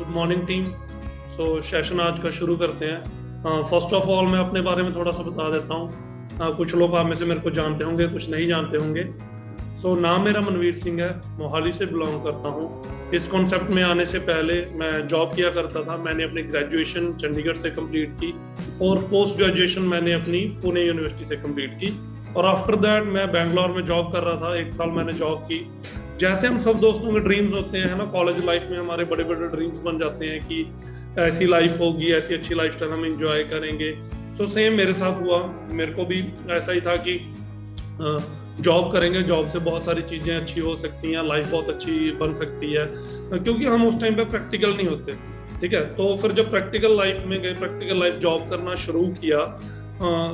Good morning team. Session आज का शुरू करते हैं। फर्स्ट ऑफ ऑल मैं अपने बारे में थोड़ा सा बता देता हूँ। कुछ लोग आप में से मेरे को जानते होंगे, कुछ नहीं जानते होंगे। नाम मेरा मनवीर सिंह है, मोहाली से बिलोंग करता हूँ। इस कॉन्सेप्ट में आने से पहले मैं जॉब किया करता था। मैंने अपनी ग्रेजुएशन चंडीगढ़ से कंप्लीट की और पोस्ट ग्रेजुएशन मैंने अपनी पुणे यूनिवर्सिटी से कंप्लीट की। और आफ्टर दैट मैं बैंगलोर में जॉब कर रहा था। 1 साल मैंने जॉब की। जैसे हम सब दोस्तों के ड्रीम्स होते हैं ना, कॉलेज लाइफ में हमारे बड़े बड़े ड्रीम्स बन जाते हैं कि ऐसी लाइफ होगी, ऐसी अच्छी लाइफस्टाइल हम एंजॉय करेंगे। सेम मेरे साथ हुआ। मेरे को भी ऐसा ही था कि जॉब करेंगे, जॉब से बहुत सारी चीजें अच्छी हो सकती हैं, लाइफ बहुत अच्छी बन सकती है, क्योंकि हम उस टाइम पे प्रैक्टिकल नहीं होते। ठीक है, तो फिर जब प्रैक्टिकल लाइफ में गए, प्रैक्टिकल लाइफ जॉब करना शुरू किया।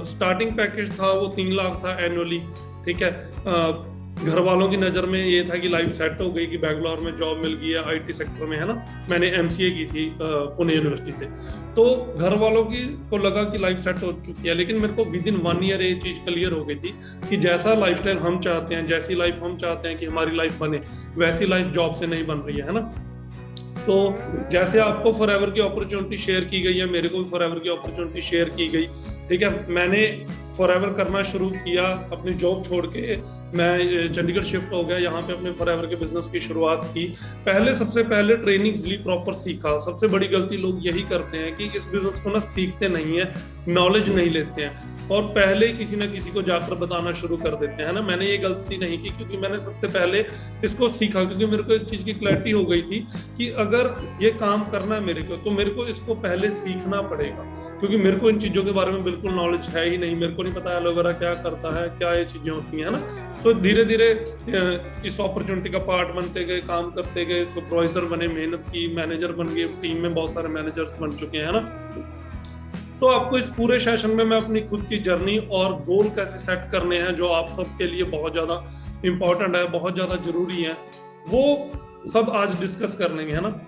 स्टार्टिंग पैकेज था वो 3 लाख था एनुअली। ठीक है, घर वालों की नज़र में ये था कि लाइफ सेट हो गई, कि बैंगलोर में जॉब मिल गई है आईटी सेक्टर में, है ना। मैंने एमसीए की थी पुणे यूनिवर्सिटी से। तो घर वालों की को लगा कि लाइफ सेट हो चुकी है, लेकिन मेरे को विद इन 1 ईयर ये चीज़ क्लियर हो गई थी कि जैसा लाइफस्टाइल हम चाहते हैं, जैसी लाइफ हम चाहते हैं कि हमारी लाइफ बने, वैसी लाइफ जॉब से नहीं बन रही है ना। तो जैसे आपको फॉरएवर की अपॉर्चुनिटी शेयर की गई है, मेरे को भी फॉरएवर की अपॉर्चुनिटी शेयर की गई। ठीक है, मैंने फॉरएवर करना शुरू किया। अपनी जॉब छोड़ के मैं चंडीगढ़ शिफ्ट हो गया, यहाँ पे अपने फॉरएवर के बिजनेस की शुरुआत की। सबसे पहले ट्रेनिंग्स ली, प्रॉपर सीखा। सबसे बड़ी गलती लोग यही करते हैं कि इस बिजनेस को ना सीखते नहीं है, नॉलेज नहीं लेते हैं और पहले किसी ना किसी को जाकर बताना शुरू कर देते हैं ना। मैंने ये गलती नहीं की, क्योंकि मैंने सबसे पहले इसको सीखा, क्योंकि मेरे को एक चीज की क्लैरिटी हो गई थी कि अगर ये काम करना है मेरे को, तो मेरे को इसको पहले सीखना पड़ेगा, क्योंकि मेरे को इन चीजों के बारे में बिल्कुल नॉलेज है ही नहीं। मेरे को नहीं पता एलोवेरा क्या करता है, क्या ये चीजें होती हैं ना। धीरे धीरे इस अपॉर्चुनिटी का पार्ट बनते गए, काम करते गए, सुपरवाइजर बने, मेहनत की, मैनेजर बन गए। टीम में बहुत सारे मैनेजर्स बन चुके हैं ना। तो आपको इस पूरे सेशन में मैं अपनी खुद की जर्नी और गोल कैसे सेट करने हैं, जो आप सबके लिए बहुत ज्यादा इंपॉर्टेंट है, बहुत ज्यादा जरूरी है, वो सब आज डिस्कस कर लेंगे, है ना।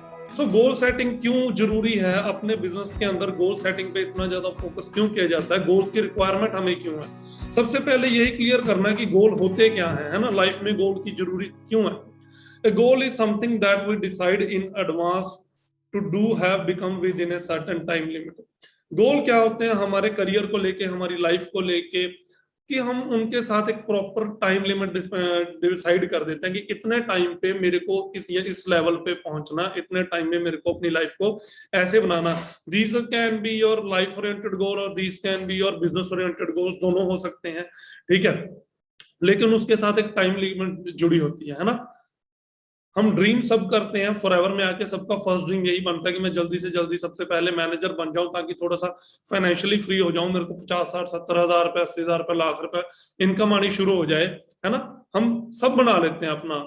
गोल सेटिंग क्यों जरूरी है अपने बिजनेस के अंदर, गोल सेटिंग पे इतना ज्यादा फोकस क्यों किया जाता है, गोल्स की रिक्वायरमेंट हमें क्यों है। सबसे पहले यही क्लियर करना है कि गोल होते क्या है ना। लाइफ में गोल की जरूरी क्यों है। A goal is something that we decide in advance to do have become within a certain time limit. गोल क्या होते हैं हमारे करियर को लेके, हमारी लाइफ को लेके, कि हम उनके साथ एक प्रॉपर टाइम लिमिट डिसाइड कर देते हैं कि इतने टाइम पे मेरे को इस लेवल पे पहुंचना, इतने टाइम में मेरे को अपनी लाइफ को ऐसे बनाना। These can be your life oriented goal और these can be your business oriented goals, दोनों हो सकते हैं। ठीक है, लेकिन उसके साथ एक टाइम लिमिट जुड़ी होती है ना। हम ड्रीम सब करते हैं, फॉरएवर में आके सबका फर्स्ट ड्रीम यही बनता है कि मैं जल्दी से जल्दी सबसे पहले मैनेजर बन जाऊं, ताकि थोड़ा सा फाइनेंशियली फ्री हो जाऊं, मेरे को 50, 60, 70 हजार रुपए, 80 हजार रुपए, लाख रुपए इनकम आनी शुरू हो जाए, है ना। हम सब बना लेते हैं, अपना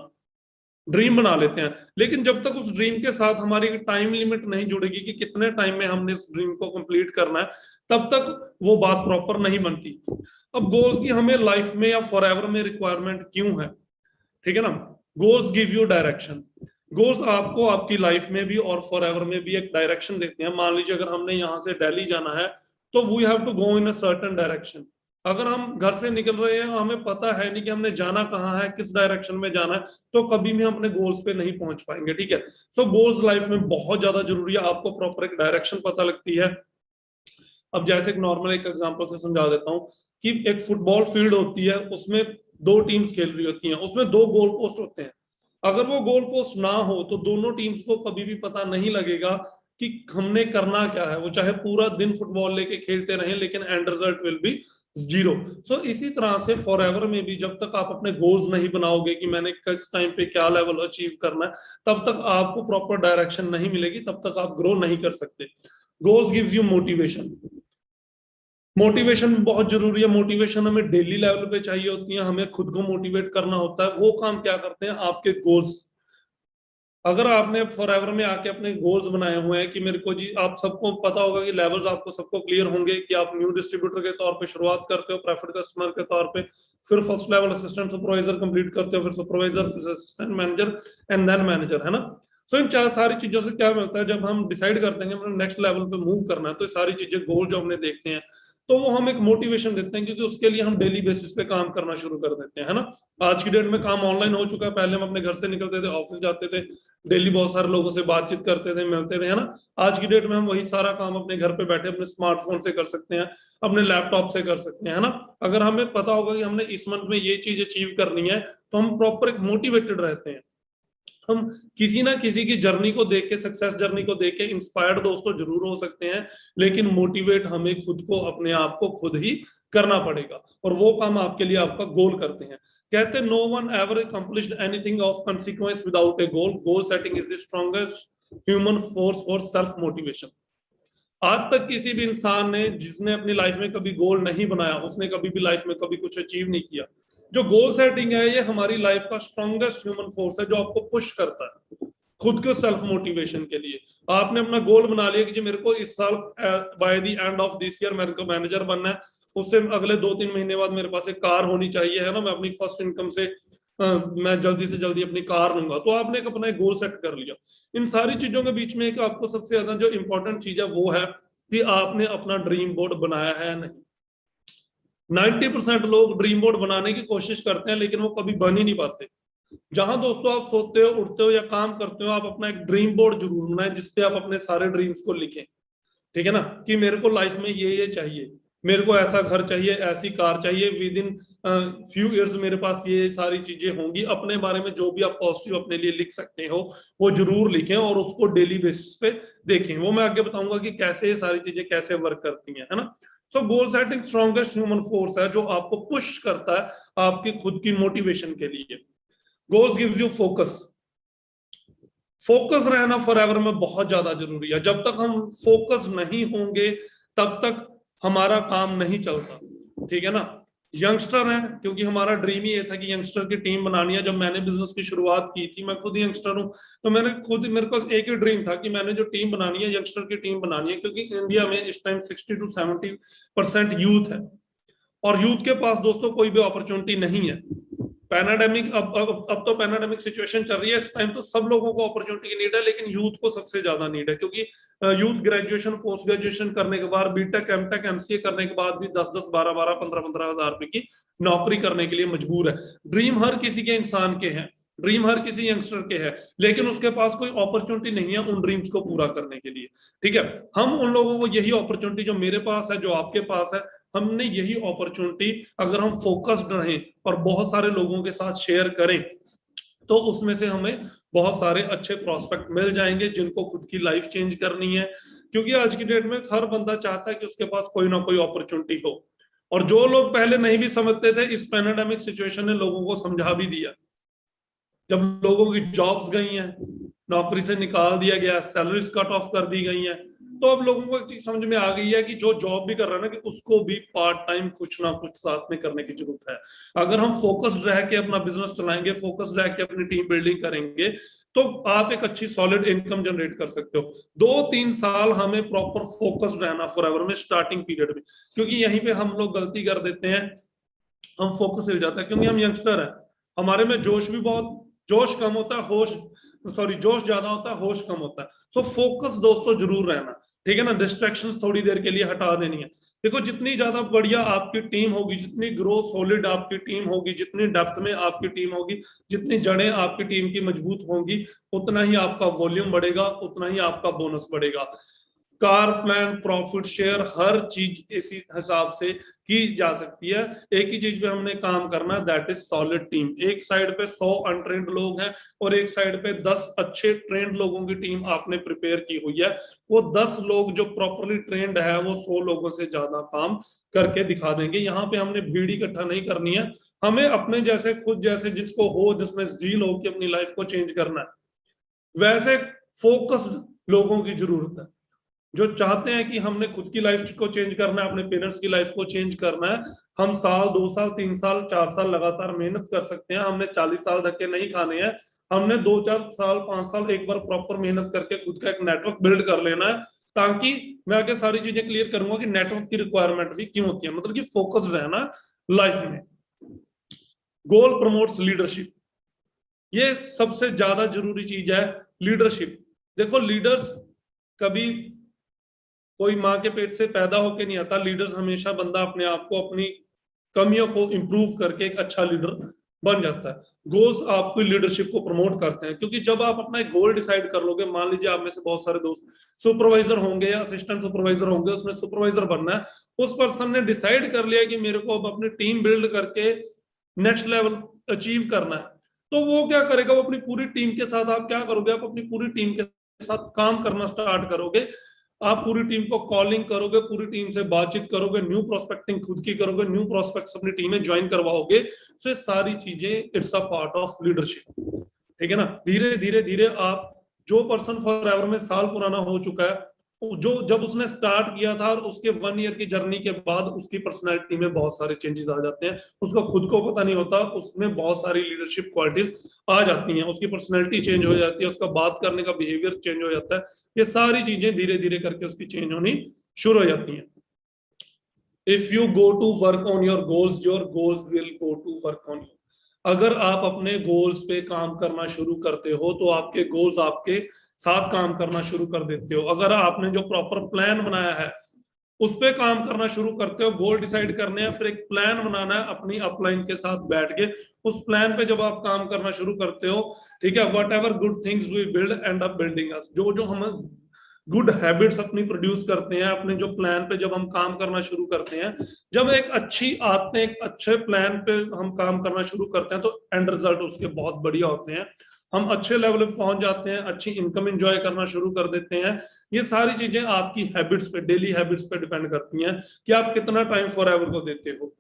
ड्रीम बना लेते हैं, लेकिन जब तक उस ड्रीम के साथ हमारी टाइम लिमिट नहीं जुड़ेगी कि कितने टाइम में हमने उस ड्रीम को कंप्लीट करना है, तब तक वो बात प्रॉपर नहीं बनती। अब गोल्स की हमें लाइफ में या फॉरएवर में रिक्वायरमेंट क्यों है, ठीक है ना। Goals give you direction. Goals आपको आपकी लाइफ में भी और फॉरएवर में भी एक डायरेक्शन देते हैं। मान लीजिए अगर हमने यहाँ से दिल्ली जाना है, तो we have to go in a certain direction. अगर हम घर से निकल रहे हैं, हमें पता है नहीं कि हमने जाना कहाँ है, किस डायरेक्शन में जाना है, तो कभी भी हम अपने गोल्स पे नहीं पहुंच पाएंगे। ठीक है, गोल्स लाइफ में बहुत ज्यादा जरूरी है। आपको प्रॉपर एक डायरेक्शन पता लगती है। अब जैसे एक नॉर्मल एक एग्जांपल से समझा देता हूँ कि एक फुटबॉल फील्ड होती है, उसमें 2 टीम्स खेल रही होती हैं, उसमें 2 गोल पोस्ट होते हैं। अगर वो गोल पोस्ट ना हो तो दोनों टीम्स को कभी भी पता नहीं लगेगा कि हमने करना क्या है। वो चाहे पूरा दिन फुटबॉल लेके खेलते रहे, लेकिन एंड रिजल्ट विल बी 0। इसी तरह से फॉरएवर में भी जब तक आप अपने गोल्स नहीं बनाओगे कि मैंने किस टाइम पे क्या लेवल अचीव करना है, तब तक आपको प्रॉपर डायरेक्शन नहीं मिलेगी, तब तक आप ग्रो नहीं कर सकते। Goals gives you motivation. Motivation बहुत जरूरी है। मोटिवेशन हमें डेली लेवल पे चाहिए होती है, हमें खुद को मोटिवेट करना होता है। वो काम क्या करते हैं, आपके गोल्स। अगर आपने फॉरएवर में आके अपने गोल्स बनाए हुए हैं कि मेरे को जी, आप सबको पता होगा कि लेवल्स आपको सबको क्लियर होंगे कि आप न्यू डिस्ट्रीब्यूटर के तौर पे शुरुआत करते हो, प्रेफर्ड कस्टमर के तौर पे, फिर first level assistant supervisor complete करते हो, फिर सुपरवाइजर, फिर assistant manager and then manager, है ना। इन चार सारी चीजों से क्या मिलता है, जब हम डिसाइड करते हैं कि नेक्स्ट लेवल पे मूव करना है, तो सारी चीजें गोल जो हमने देखते हैं, तो वो हम एक मोटिवेशन देते हैं, क्योंकि उसके लिए हम डेली बेसिस पे काम करना शुरू कर देते हैं, है ना। आज की डेट में काम ऑनलाइन हो चुका है, पहले हम अपने घर से निकलते थे, ऑफिस जाते थे, डेली बहुत सारे लोगों से बातचीत करते थे, मिलते थे, है ना। आज की डेट में हम वही सारा काम अपने घर पे बैठे अपने स्मार्टफोन से कर सकते हैं, अपने लैपटॉप से कर सकते हैं, है ना। अगर हमें पता होगा कि हमने इस मंथ में ये चीज अचीव करनी है, तो हम प्रॉपर एक मोटिवेटेड रहते हैं। हम किसी ना किसी की जर्नी को देख के, सक्सेस जर्नी को देख के इंस्पायर्ड दोस्तों जरूर हो सकते हैं, लेकिन मोटिवेट हमें खुद को, अपने आप को खुद ही करना पड़ेगा, और वो काम आपके लिए आपका गोल करते हैं। कहते हैं no one ever accomplished anything of consequence without a goal, goal setting is the strongest human force for self motivation. आज तक किसी भी इंसान ने, जिसने अपनी लाइफ में कभी गोल नहीं बनाया, उसने कभी भी लाइफ में कभी कुछ अचीव नहीं किया। जो गोल सेटिंग है, ये हमारी लाइफ का स्ट्रॉन्गेस्ट ह्यूमन फोर्स है, जो आपको पुश करता है खुद के सेल्फ मोटिवेशन के लिए। आपने अपना गोल बना लिया कि जी मेरे को इस साल by the end of this year मेरे को मैनेजर बनना है, उससे अगले 2-3 महीने बाद मेरे पास एक कार होनी चाहिए, है ना, मैं अपनी फर्स्ट इनकम से मैं जल्दी से जल्दी अपनी कार लूंगा। तो आपने एक अपना एक गोल सेट कर लिया। इन सारी चीजों के बीच में एक आपको सबसे ज्यादा जो इंपॉर्टेंट चीज है वो है कि आपने अपना ड्रीम बोर्ड बनाया है या नहीं। 90% लोग ड्रीम बोर्ड बनाने की कोशिश करते हैं, लेकिन वो कभी बन ही नहीं पाते। जहां दोस्तों आप सोते हो, उठते हो या काम करते हो, आप अपना एक ड्रीम बोर्ड जरूर बनाएं, जिसपे आप अपने सारे ड्रीम्स को लिखें, ठीक है ना, कि मेरे को लाइफ में ये चाहिए, मेरे को ऐसा घर चाहिए, ऐसी कार चाहिए, विद इन फ्यू इयर्स मेरे पास ये सारी चीजें होंगी। अपने बारे में जो भी आप पॉजिटिव अपने लिए लिख सकते हो, वो जरूर लिखें, और उसको डेली बेसिस पे देखें। वो मैं आगे बताऊंगा कि कैसे ये सारी चीजें कैसे वर्क करती हैं, है ना। So goal setting strongest human force है, जो आपको पुश करता है आपकी खुद की मोटिवेशन के लिए। Goals gives you focus. Focus रहना फॉरएवर में बहुत ज्यादा जरूरी है। जब तक हम फोकस नहीं होंगे, तब तक हमारा काम नहीं चलता, ठीक है ना। यंगस्टर है, क्योंकि हमारा ड्रीम ही ये था कि यंगस्टर की टीम बनानी है। जब मैंने बिजनेस की शुरुआत की थी, मैं खुद यंगस्टर हूं, तो मेरे पास एक ही ड्रीम था कि मैंने जो टीम बनानी है, यंगस्टर की टीम बनानी है, क्योंकि इंडिया में इस टाइम 60-70% यूथ है, और यूथ के पास दोस्तों कोई भी अपॉर्चुनिटी नहीं है। पैनाडेमिक अब तो पैनाडेमिक सिचुएशन चल रही है, इस टाइम तो सब लोगों को अपॉर्चुनिटी की नीड है, लेकिन यूथ को सबसे ज्यादा नीड है, क्योंकि यूथ ग्रेजुएशन पोस्ट ग्रेजुएशन करने के बाद, बीटेक एमटेक एमसीए करने के बाद भी 10-10 12-12 15-15 हजार रुपए की नौकरी करने के लिए मजबूर है। ड्रीम हर किसी के इंसान के हैं, ड्रीम हर किसी यंगस्टर के है, लेकिन उसके पास कोई अपॉर्चुनिटी नहीं है उन ड्रीम्स को पूरा करने के लिए, ठीक है। हम उन लोगों को यही अपॉर्चुनिटी जो मेरे पास है, जो आपके पास है, हमने यही अपॉर्चुनिटी अगर हम फोकस्ड रहें और बहुत सारे लोगों के साथ शेयर करें, तो उसमें से हमें बहुत सारे अच्छे प्रोस्पेक्ट मिल जाएंगे, जिनको खुद की लाइफ चेंज करनी है। क्योंकि आज की डेट में हर बंदा चाहता है कि उसके पास कोई ना कोई अपॉर्चुनिटी हो, और जो लोग पहले नहीं भी समझते थे, इस पैंडेमिक सिचुएशन ने लोगों को समझा भी दिया। जब लोगों की जॉब्स गई हैं, नौकरी से निकाल दिया गया, सैलरीज कट ऑफ कर दी गई हैं, तो अब लोगों को एक चीज समझ में आ गई है कि जो जॉब भी कर रहा है ना, कि उसको भी पार्ट टाइम कुछ ना कुछ साथ में करने की जरूरत है। अगर हम फोकस्ड रह के अपना बिजनेस चलाएंगे, फोकस्ड रह के अपनी टीम बिल्डिंग करेंगे, तो आप एक अच्छी सॉलिड इनकम जनरेट कर सकते हो। 2-3 साल हमें प्रॉपर फोकस्ड रहना फॉरएवर में, स्टार्टिंग पीरियड में, क्योंकि यहीं पे हम लोग गलती कर देते हैं, हम फोकस हो जाता है, क्योंकि हम यंगस्टर हैं, हमारे में जोश भी बहुत, जोश कम होता है, जोश ज्यादा होता है, होश कम होता है। सो फोकस दोस्तों जरूर रहना, ठीक है ना। डिस्ट्रैक्शंस थोड़ी देर के लिए हटा देनी है। देखो, जितनी ज्यादा बढ़िया आपकी टीम होगी, जितनी ग्रो सॉलिड आपकी टीम होगी, जितनी डेप्थ में आपकी टीम होगी, जितनी जड़ें आपकी टीम की मजबूत होंगी, उतना ही आपका वॉल्यूम बढ़ेगा, उतना ही आपका बोनस बढ़ेगा। कार प्लान, प्रॉफिट शेयर, हर चीज इसी हिसाब से की जा सकती है। एक ही चीज पे हमने काम करना, दैट इज सॉलिड टीम। एक साइड पे 100 अनट्रेंड लोग हैं, और एक साइड पे 10 अच्छे ट्रेंड लोगों की टीम आपने प्रिपेयर की हुई है। वो 10 लोग जो प्रॉपरली ट्रेंड है, वो 100 लोगों से ज्यादा काम करके दिखा देंगे। यहाँ पे हमने भीड़ इकट्ठा नहीं करनी है, हमें अपने जैसे, खुद जैसे, जिसको हो, जिसमें जील हो कि अपनी लाइफ को चेंज करना है, वैसे फोकस्ड लोगों की जरूरत है, जो चाहते हैं कि हमने खुद की लाइफ को चेंज करना है, अपने पेरेंट्स की लाइफ को चेंज करना है। हम साल, 2 साल, 3 साल, 4 साल लगातार मेहनत कर सकते हैं, हमने 40 साल धक्के नहीं खाने हैं। हमने 2-4 साल, 5 साल एक बार प्रॉपर मेहनत करके खुद का एक नेटवर्क बिल्ड कर लेना है, ताकि मैं आगे सारी चीजें क्लियर करूंगा कि नेटवर्क की रिक्वायरमेंट भी क्यों होती है, मतलब कि फोकस्ड रहना लाइफ में। गोल प्रमोट्स लीडरशिप, ये सबसे ज्यादा जरूरी चीज है, लीडरशिप। देखो, लीडर्स कभी कोई माँ के पेट से पैदा होके नहीं आता। लीडर्स हमेशा बंदा अपने आप को, अपनी कमियों को इंप्रूव करके एक अच्छा लीडर बन जाता है। गोल्स आपकी लीडरशिप को प्रमोट करते हैं, क्योंकि जब आप अपना एक गोल डिसाइड कर लोगे, मान लीजिए आप में से बहुत सारे दोस्त सुपरवाइजर होंगे या असिस्टेंट सुपरवाइजर होंगे, उसने सुपरवाइजर बनना है, उस पर्सन ने डिसाइड कर लिया कि मेरे को अब अपनी टीम बिल्ड करके नेक्स्ट लेवल अचीव करना है, तो वो क्या करेगा, वो अपनी पूरी टीम के साथ, आप क्या करोगे, आप अपनी पूरी टीम के साथ काम करना स्टार्ट करोगे। आप पूरी टीम को कॉलिंग करोगे, पूरी टीम से बातचीत करोगे, न्यू प्रोस्पेक्टिंग खुद की करोगे, न्यू प्रोस्पेक्ट्स अपनी टीम में ज्वाइन करवाओगे। तो ये सारी चीजें it's a part of leadership, ठीक है ना। धीरे धीरे धीरे आप, जो पर्सन फॉर एवर में साल पुराना हो चुका है, जो जब उसने स्टार्ट किया था और उसके 1 ईयर की जर्नी के बाद उसकी पर्सनैलिटी में बहुत सारे चेंजेस आ जाते हैं, उसको खुद को पता नहीं होता, उसमें बहुत सारी लीडरशिप क्वालिटीज आ जाती हैं, उसकी पर्सनैलिटी चेंज हो जाती है, उसका बात करने का बिहेवियर चेंज हो जाता है। ये सारी चीजें धीरे धीरे करके उसकी चेंज होनी शुरू हो जाती हैं। If you go to work on your goals will go to work on you. अगर आप अपने गोल्स पे काम करना शुरू करते हो तो आपके गोल्स आपके साथ काम करना शुरू कर देते हो। अगर आपने जो प्रॉपर प्लान बनाया है उस पे काम करना शुरू करते हो, गोल डिसाइड करने हैं, फिर एक प्लान बनाना है अपनी अपलाइन के साथ बैठ के, उस प्लान पे जब आप काम करना शुरू करते हो, ठीक है, whatever good things we build and up building us. जो जो हम गुड हैबिट्स अपनी प्रोड्यूस करते हैं, अपने जो प्लान पे जब हम काम करना शुरू करते हैं, जब एक अच्छी आदतें, एक अच्छे प्लान पे हम काम करना शुरू करते हैं, तो एंड रिजल्ट उसके बहुत बढ़िया होते हैं। हम अच्छे लेवल पे पहुंच जाते हैं, अच्छी इनकम एंजॉय करना शुरू कर देते हैं। ये सारी चीजें आपकी हैबिट्स पे, डेली हैबिट्स पे डिपेंड करती हैं कि आप कितना टाइम फॉर एवर को देते हो।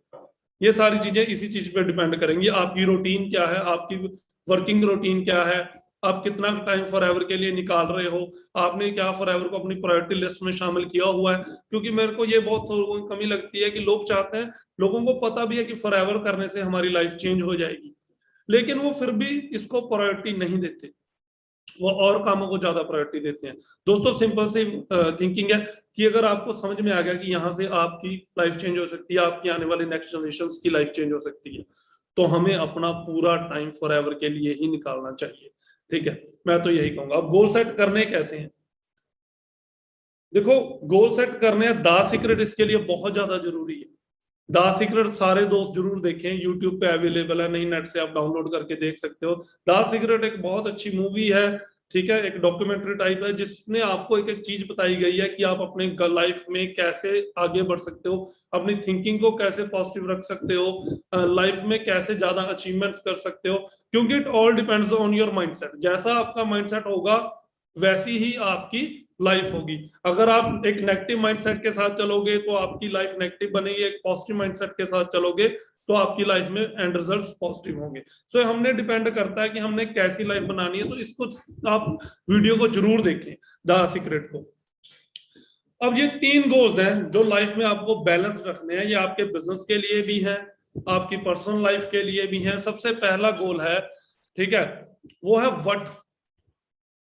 ये सारी चीजें इसी चीज पे डिपेंड करेंगी, आपकी रूटीन क्या है, आपकी वर्किंग रूटीन क्या है, आप कितना टाइम फॉर एवर के लिए निकाल रहे हो, आपने क्या फॉर एवर को अपनी प्रायोरिटी लिस्ट में शामिल किया हुआ है। क्योंकि मेरे को ये बहुत कमी लगती है कि लोग चाहते हैं, लोगों को पता भी है कि फॉर एवर करने से हमारी लाइफ चेंज हो जाएगी, लेकिन वो फिर भी इसको प्रायोरिटी नहीं देते, वो और कामों को ज्यादा प्रायोरिटी देते हैं। दोस्तों सिंपल सी थिंकिंग है कि अगर आपको समझ में आ गया कि यहाँ से आपकी लाइफ चेंज हो सकती है, आपकी आने वाली नेक्स्ट जनरेशन की लाइफ चेंज हो सकती है, तो हमें अपना पूरा टाइम फॉर एवर के लिए ही निकालना चाहिए, ठीक है। मैं तो यही कहूंगा। अब गोल सेट करने कैसे हैं, देखो गोल सेट करने द सीक्रेट इसके लिए बहुत ज्यादा जरूरी है। द सीक्रेट सारे दोस्त जरूर देखें, यूट्यूब पे अवेलेबल है, नहीं नेट से आप डाउनलोड करके देख सकते हो। द सीक्रेट एक बहुत अच्छी मूवी है, ठीक है, एक डॉक्यूमेंट्री टाइप है, जिसने आपको एक एक चीज बताई गई है कि आप अपने लाइफ में कैसे आगे बढ़ सकते हो, अपनी थिंकिंग को कैसे पॉजिटिव रख सकते हो, लाइफ में कैसे ज्यादा अचीवमेंट्स कर सकते हो। क्योंकि it all depends on your mindset. जैसा आपका माइंडसेट होगा वैसी ही आपकी लाइफ होगी। अगर आप एक नेगेटिव माइंडसेट के साथ चलोगे तो आपकी लाइफ नेगेटिव बनेगी, एक पॉजिटिव माइंडसेट के साथ चलोगे तो आपकी लाइफ में एंड रिजल्ट्स पॉजिटिव होंगे। सो हमने डिपेंड करता है कि हमने कैसी लाइफ बनानी है। तो इसको आप वीडियो को जरूर देखें, द सीक्रेट को। अब ये 3 गोल्स हैं जो लाइफ में आपको बैलेंस रखने हैं, ये आपके बिजनेस के लिए भी है, आपकी पर्सनल लाइफ के लिए भी है। सबसे पहला गोल है, ठीक है, वो है व्हाट,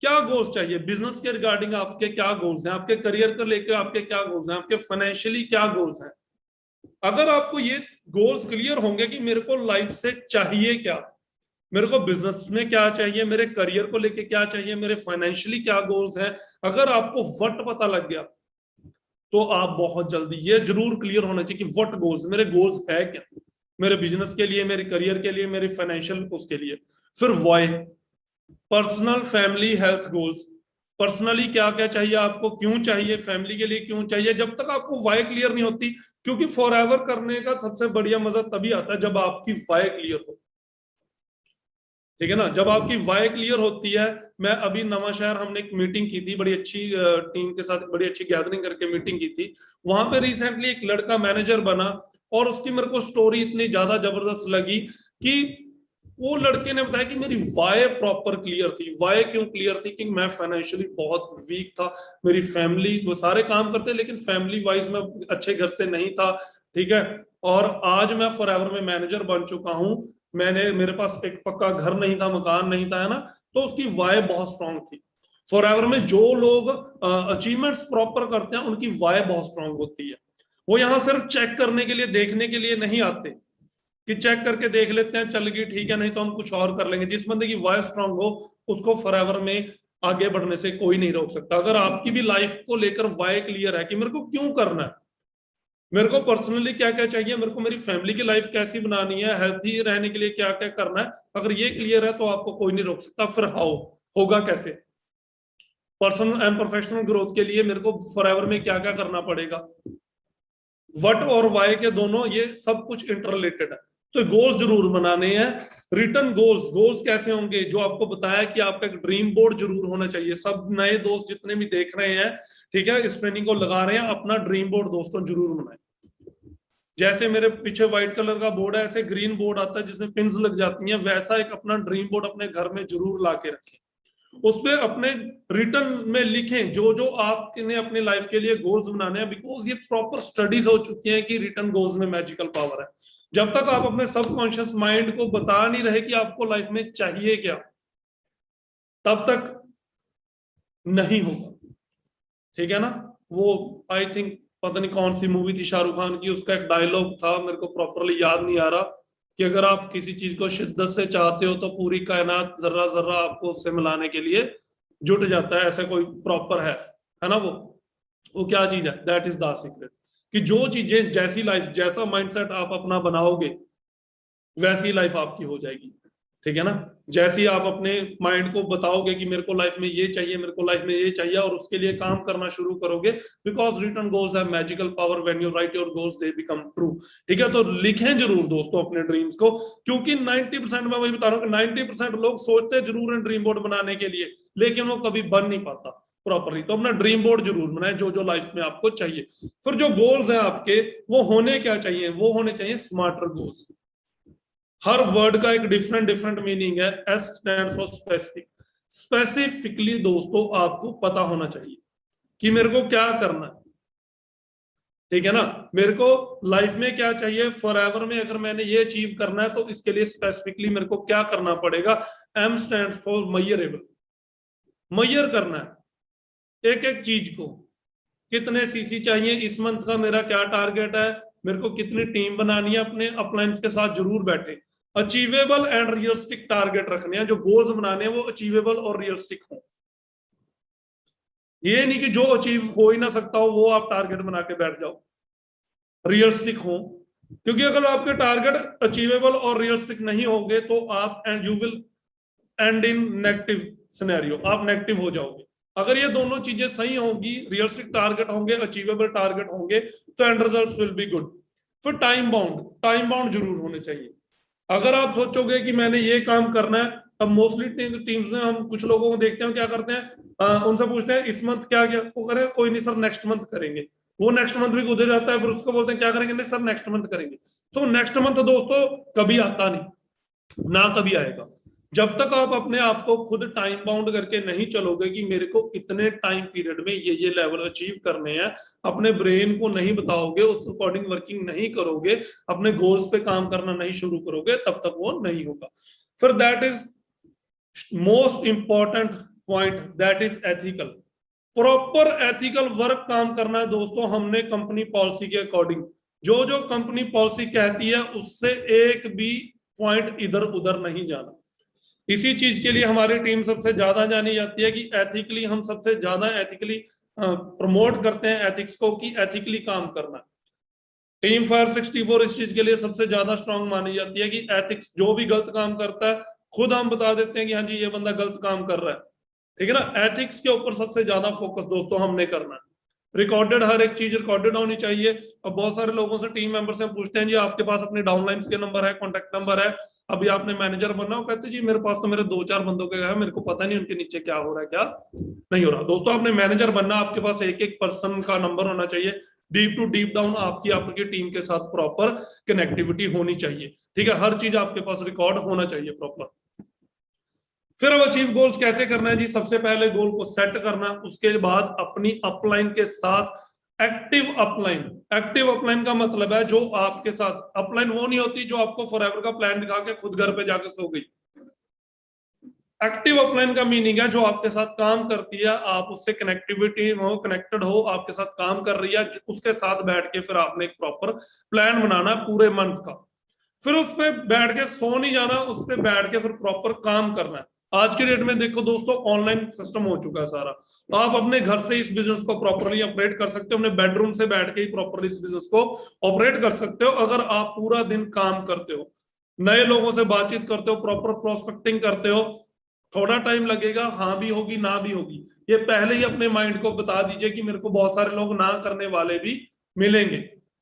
क्या गोल्स चाहिए बिजनेस के रिगार्डिंग, आपके क्या गोल्स हैं, आपके करियर को लेकर आपके क्या गोल्स हैं, आपके फाइनेंशियली क्या गोल्स हैं। अगर आपको ये गोल्स क्लियर होंगे कि मेरे को लाइफ से चाहिए क्या, मेरे को बिजनेस में क्या चाहिए, मेरे करियर को लेके क्या चाहिए, मेरे फाइनेंशियली क्या गोल्स हैं, अगर आपको व्हाट पता लग गया तो आप बहुत जल्दी, ये जरूर क्लियर होना चाहिए कि व्हाट गोल्स, मेरे गोल्स है क्या, मेरे बिजनेस के लिए, मेरे करियर के लिए, मेरे फाइनेंशियल उसके लिए। फिर why, personal family health goals, personally क्या क्या चाहिए आपको, क्यों चाहिए, फैमिली के लिए क्यों चाहिए। जब तक आपको वाई क्लियर नहीं होती, क्योंकि फॉर एवर करने का सबसे बढ़िया मजा तभी आता है जब आपकी वाई क्लियर हो, ठीक है ना। जब आपकी वाई क्लियर होती है, मैं अभी नवा शहर हमने एक मीटिंग की थी, बड़ी अच्छी टीम के साथ बड़ी अच्छी गैदरिंग करके मीटिंग की थी। वहां पे रिसेंटली एक लड़का मैनेजर बना और उसकी मेरे को स्टोरी इतनी ज्यादा जबरदस्त लगी कि वो लड़के ने बताया कि मेरी वाई प्रॉपर क्लियर थी। वाई क्यों क्लियर थी कि मैं फाइनेंशियली बहुत वीक था, मेरी फैमिली, वो सारे काम करते लेकिन फैमिली वाइज मैं अच्छे घर से नहीं था, ठीक है। और आज मैं फॉरएवर में मैनेजर बन चुका हूं, मेरे पास एक पक्का घर नहीं था, मकान नहीं था, है ना। तो उसकी वाई बहुत स्ट्रांग थी। फॉरएवर में जो लोग अचीवमेंट्स प्रॉपर करते हैं उनकी वाई बहुत स्ट्रांग होती है। वो यहाँ सिर्फ चेक करने के लिए, देखने के लिए नहीं आते कि चेक करके देख लेते हैं चल गई ठीक है, नहीं तो हम कुछ और कर लेंगे। जिस बंदे की वाई स्ट्रांग हो उसको फॉरएवर में आगे बढ़ने से कोई नहीं रोक सकता। अगर आपकी भी लाइफ को लेकर वाई क्लियर है कि मेरे को क्यों करना है, मेरे को पर्सनली क्या क्या चाहिए, मेरे को मेरी फैमिली की लाइफ कैसी बनानी है, हेल्थी रहने के लिए क्या क्या करना है, अगर ये क्लियर है तो आपको कोई नहीं रोक सकता। फिर हाउ होगा कैसे, पर्सनल एंड प्रोफेशनल ग्रोथ के लिए मेरे को फॉरएवर में क्या क्या करना पड़ेगा, व्हाट और व्हाई के दोनों ये सब कुछ इंटररिलेटेड है। तो गोल्स जरूर बनाने हैं, रिटर्न गोल्स। गोल्स कैसे होंगे, जो आपको बताया कि आपका एक ड्रीम बोर्ड जरूर होना चाहिए। सब नए दोस्त जितने भी देख रहे हैं, ठीक है, इस ट्रेनिंग को लगा रहे हैं, अपना ड्रीम बोर्ड दोस्तों जरूर बनाए। जैसे मेरे पीछे व्हाइट कलर का बोर्ड है, ऐसे ग्रीन बोर्ड आता है जिसमें पिन्स लग जाती हैं, वैसा एक अपना ड्रीम बोर्ड अपने घर में जरूर ला के रखें। उसपे अपने रिटर्न में लिखें जो जो आपने अपने लाइफ के लिए गोल्स बनाने हैं, बिकॉज ये प्रॉपर स्टडीज हो चुकी हैं कि रिटर्न गोल्स में मैजिकल पावर है। जब तक आप अपने सबकॉन्शियस माइंड को बता नहीं रहे कि आपको लाइफ में चाहिए क्या, तब तक नहीं होगा। ठीक है ना। वो आई थिंक पता नहीं कौन सी मूवी थी शाहरुख खान की, उसका एक डायलॉग था, मेरे को प्रॉपरली याद नहीं आ रहा, कि अगर आप किसी चीज को शिद्दत से चाहते हो तो पूरी कायनात जर्रा जर्रा आपको उससे मिलाने के लिए जुट जाता है, ऐसा कोई प्रॉपर है ना। वो क्या चीज है, दैट इज द सीक्रेट। कि जो चीजें, जैसी लाइफ, जैसा माइंडसेट आप अपना बनाओगे, वैसी लाइफ आपकी हो जाएगी। ठीक है ना। जैसे ही आप अपने माइंड को बताओगे कि मेरे को लाइफ में ये चाहिए, मेरे को लाइफ में ये चाहिए, और उसके लिए काम करना शुरू करोगे, because written goals have magical power, when you write your goals they become true. ठीक है, तो लिखें जरूर दोस्तों अपने ड्रीम्स को, क्योंकि 90% मैं वही बता रहा हूँ कि 90% लोग सोचते जरूर हैं ड्रीम बोर्ड बनाने के लिए, लेकिन वो कभी बन नहीं पाता प्रॉपरली। तो अपना ड्रीम बोर्ड जरूर बनाए जो जो लाइफ में आपको चाहिए। फिर जो गोल्स हैं आपके, वो होने क्या चाहिए, वो होने चाहिए स्मार्टर गोल्स। हर वर्ड का एक डिफरेंट डिफरेंट मीनिंग है। S stands for specific. Specifically दोस्तों आपको पता होना चाहिए कि मेरे को क्या करना है। ठीक है ना। मेरे को लाइफ में क्या चाहिए, फॉरएवर में अगर मैंने ये अचीव करना है तो इसके लिए स्पेसिफिकली मेरे को क्या करना पड़ेगा। M stands for measurable. Measure करना है एक एक चीज को। कितने सीसी चाहिए, इस मंथ का मेरा क्या टारगेट है, मेरे को कितनी टीम बनानी है, अपने अपलाइंस के साथ जरूर बैठे। अचीवेबल एंड रियलिस्टिक टारगेट रखने हैं, जो गोल्स बनाने हैं वो अचीवेबल और रियलिस्टिक हो। ये नहीं कि जो अचीव हो ही ना सकता हो वो आप टारगेट बना के बैठ जाओ, रियलिस्टिक हो। क्योंकि अगर आपके टारगेट अचीवेबल और रियलिस्टिक नहीं होंगे तो आप and you will and in negative scenario, आप नेगेटिव हो जाओगे। अगर ये दोनों चीजें सही होंगी, रियलिस्टिक टारगेट होंगे, अचीवेबल टारगेट होंगे, तो and results will be good. फिर टाइम बाउंड जरूर होने चाहिए। अगर आप सोचोगे कि मैंने ये काम करना है, अब मोस्टली टीम्स में हम कुछ लोगों को देखते हैं क्या करते हैं, उनसे पूछते हैं इस मंथ क्या क्या वो करें, कोई नहीं सर नेक्स्ट मंथ करेंगे। वो नेक्स्ट मंथ भी गुजर जाता है, फिर उसको बोलते हैं क्या करेंगे, नहीं सर नेक्स्ट मंथ करेंगे। सो नेक्स्ट मंथ दोस्तों कभी आता नहीं, ना कभी आएगा। जब तक आप अपने आप को खुद टाइम बाउंड करके नहीं चलोगे कि मेरे को इतने टाइम पीरियड में ये लेवल अचीव करने हैं, अपने ब्रेन को नहीं बताओगे, उस अकॉर्डिंग वर्किंग नहीं करोगे, अपने गोल्स पे काम करना नहीं शुरू करोगे, तब तक वो नहीं होगा। फिर that is most important point, that is ethical. Proper ethical work काम करना है दोस्तों हमने कंपनी पॉलिसी के अकॉर्डिंग। जो जो कंपनी पॉलिसी कहती है उससे एक भी पॉइंट इधर उधर नहीं जाना। इसी चीज के लिए हमारी टीम सबसे ज्यादा जानी जाती है कि एथिकली, हम सबसे ज्यादा एथिकली प्रमोट करते हैं एथिक्स को, कि एथिकली काम करना। टीम फायर 64 इस चीज के लिए सबसे ज्यादा स्ट्रांग मानी जाती है कि एथिक्स, जो भी गलत काम करता है खुद हम बता देते हैं कि हाँ जी ये बंदा गलत काम कर रहा है। ठीक है ना। एथिक्स के ऊपर सबसे ज्यादा फोकस दोस्तों हमने करना है। रिकॉर्डेड, हर एक चीज रिकॉर्डेड होनी चाहिए। अब बहुत सारे लोगों से, टीम मेंबर से पूछते हैं जी आपके पास अपने डाउनलाइंस के नंबर है, कॉन्टेक्ट नंबर है, अभी आपने मैनेजर बनना हो, कहते जी मेरे पास तो मेरे 2-4 बंदों के है, मेरे को पता नहीं उनके नीचे क्या हो रहा है क्या नहीं हो रहा। दोस्तों आपने मैनेजर बनना, आपके पास एक एक पर्सन का नंबर होना चाहिए। डीप टू डीप डाउन आपकी टीम के साथ प्रॉपर कनेक्टिविटी होनी चाहिए। ठीक है, हर चीज आपके पास रिकॉर्ड होना चाहिए प्रॉपर। फिर अब अचीव गोल्स कैसे करना है जी। सबसे पहले गोल को सेट करना, उसके बाद अपनी अपलाइन के साथ एक्टिव अपलाइन। एक्टिव अपलाइन का मतलब है जो आपके साथ, अपलाइन वो नहीं होती जो आपको फॉरएवर का प्लान दिखा के खुद घर पे जाके सो गई। एक्टिव अपलाइन का मीनिंग है जो आपके साथ काम करती है, आप उससे कनेक्टिविटी हो, कनेक्टेड हो, आपके साथ काम कर रही है, उसके साथ बैठ के फिर आपने एक प्रॉपर प्लान बनाना पूरे मंथ का। फिर उस पर बैठ के सो नहीं जाना, उस पर बैठ के फिर प्रॉपर काम करना है। आज की डेट में देखो दोस्तों, ऑनलाइन सिस्टम हो चुका है सारा। आप अपने घर से इस बिजनेस को प्रॉपरली ऑपरेट कर सकते हो, अपने बेडरूम से बैठ के ही प्रॉपरली इस बिजनेस को ऑपरेट कर सकते हो, अगर आप पूरा दिन काम करते हो, नए लोगों से बातचीत करते हो, प्रॉपर प्रोस्पेक्टिंग करते हो। थोड़ा टाइम लगेगा, हाँ भी होगी ना भी होगी, ये पहले ही अपने माइंड को बता दीजिए कि मेरे को बहुत सारे लोग ना करने वाले भी मिलेंगे।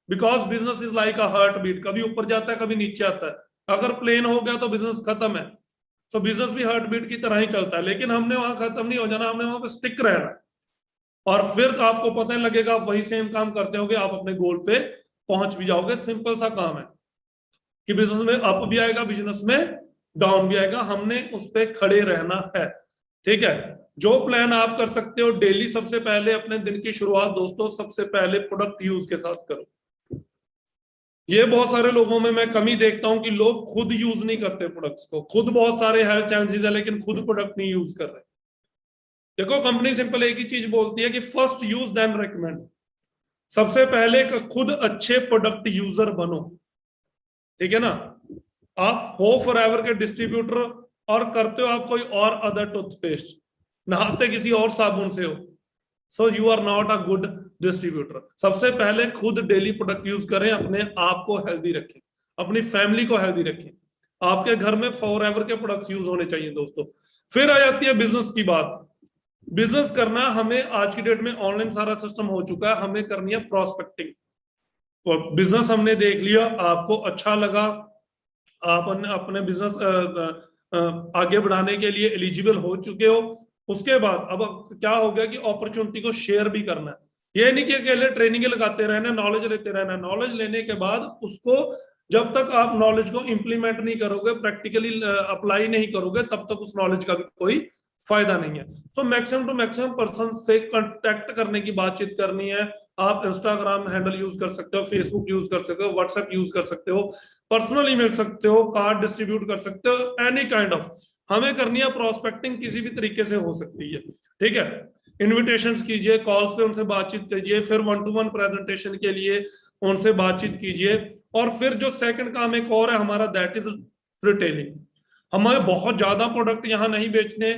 Because business is like a heart beat, कभी ऊपर जाता है कभी नीचे आता है। अगर प्लेन हो गया तो बिजनेस खत्म है। सो बिजनेस भी हार्ट बीट की तरह ही चलता है, लेकिन हमने वहां खत्म नहीं हो जाना, हमने वहां पे स्टिक रहना। और फिर आपको पता नहीं लगेगा, आप वही सेम काम करते होगे, आप अपने गोल पे पहुंच भी जाओगे। सिंपल सा काम है कि बिजनेस में अप भी आएगा, बिजनेस में डाउन भी आएगा, हमने उस पर खड़े रहना है। ठीक है, जो प्लान आप कर सकते हो डेली, सबसे पहले अपने दिन की शुरुआत दोस्तों सबसे पहले प्रोडक्ट यूज के साथ करो। ये बहुत सारे लोगों में मैं कमी देखता हूं कि लोग खुद यूज नहीं करते प्रोडक्ट्स को। खुद बहुत सारे हेल्थ चैलेंजेस है लेकिन खुद प्रोडक्ट नहीं यूज कर रहे। देखो कंपनी सिंपल एक ही चीज बोलती है कि फर्स्ट यूज देन रेकमेंड। सबसे पहले खुद अच्छे प्रोडक्ट यूजर बनो। ठीक है ना। आप हो फॉरएवर के डिस्ट्रीब्यूटर और करते हो आप कोई और अदर टूथपेस्ट, नहाते किसी और साबुन से हो, so you are not a good distributor. सबसे पहले खुद डेली प्रोडक्ट यूज करें, अपने आप को हेल्दी रखें, अपनी फैमिली को हेल्दी रखें। आपके घर में फॉरएवर के प्रोडक्ट्स यूज होने चाहिए दोस्तों। फिर आ जाती है बिजनेस की बात। बिजनेस करना हमें आज की डेट में ऑनलाइन सारा सिस्टम हो चुका है, हमें करनी है प्रोस्पेक्टिंग। बिजनेस हमने देख लिया, आपको अच्छा लगा, आप अपने बिजनेस आगे बढ़ाने के लिए एलिजिबल हो चुके हो। उसके बाद अब क्या हो गया कि अपॉर्चुनिटी को शेयर भी करना है। ये नहीं कि अकेले ट्रेनिंग लगाते रहना, नॉलेज लेते रहना। नॉलेज लेने के बाद उसको, जब तक आप नॉलेज को इंप्लीमेंट नहीं करोगे, प्रैक्टिकली अप्लाई नहीं करोगे, तब तक उस नॉलेज का भी कोई फायदा नहीं है। So maximum to maximum person से कांटेक्ट करने की बातचीत करनी है। आप इंस्टाग्राम हैंडल यूज कर सकते हो, फेसबुक यूज कर सकते हो, व्हाट्सएप यूज कर सकते हो, पर्सनली मिल सकते हो, कार्ड डिस्ट्रीब्यूट कर सकते हो, एनी काइंड ऑफ। हमें करनी है प्रोस्पेक्टिंग, किसी भी तरीके से हो सकती है। ठीक है, इन्विटेशंस कीजिए, कॉल्स पे उनसे बातचीत कीजिए, फिर 1-to-1 प्रेजेंटेशन के लिए उनसे बातचीत कीजिए। और फिर जो सेकंड काम एक और है हमारा, दैट इज रिटेलिंग। हमें बहुत ज्यादा प्रोडक्ट यहाँ नहीं बेचने,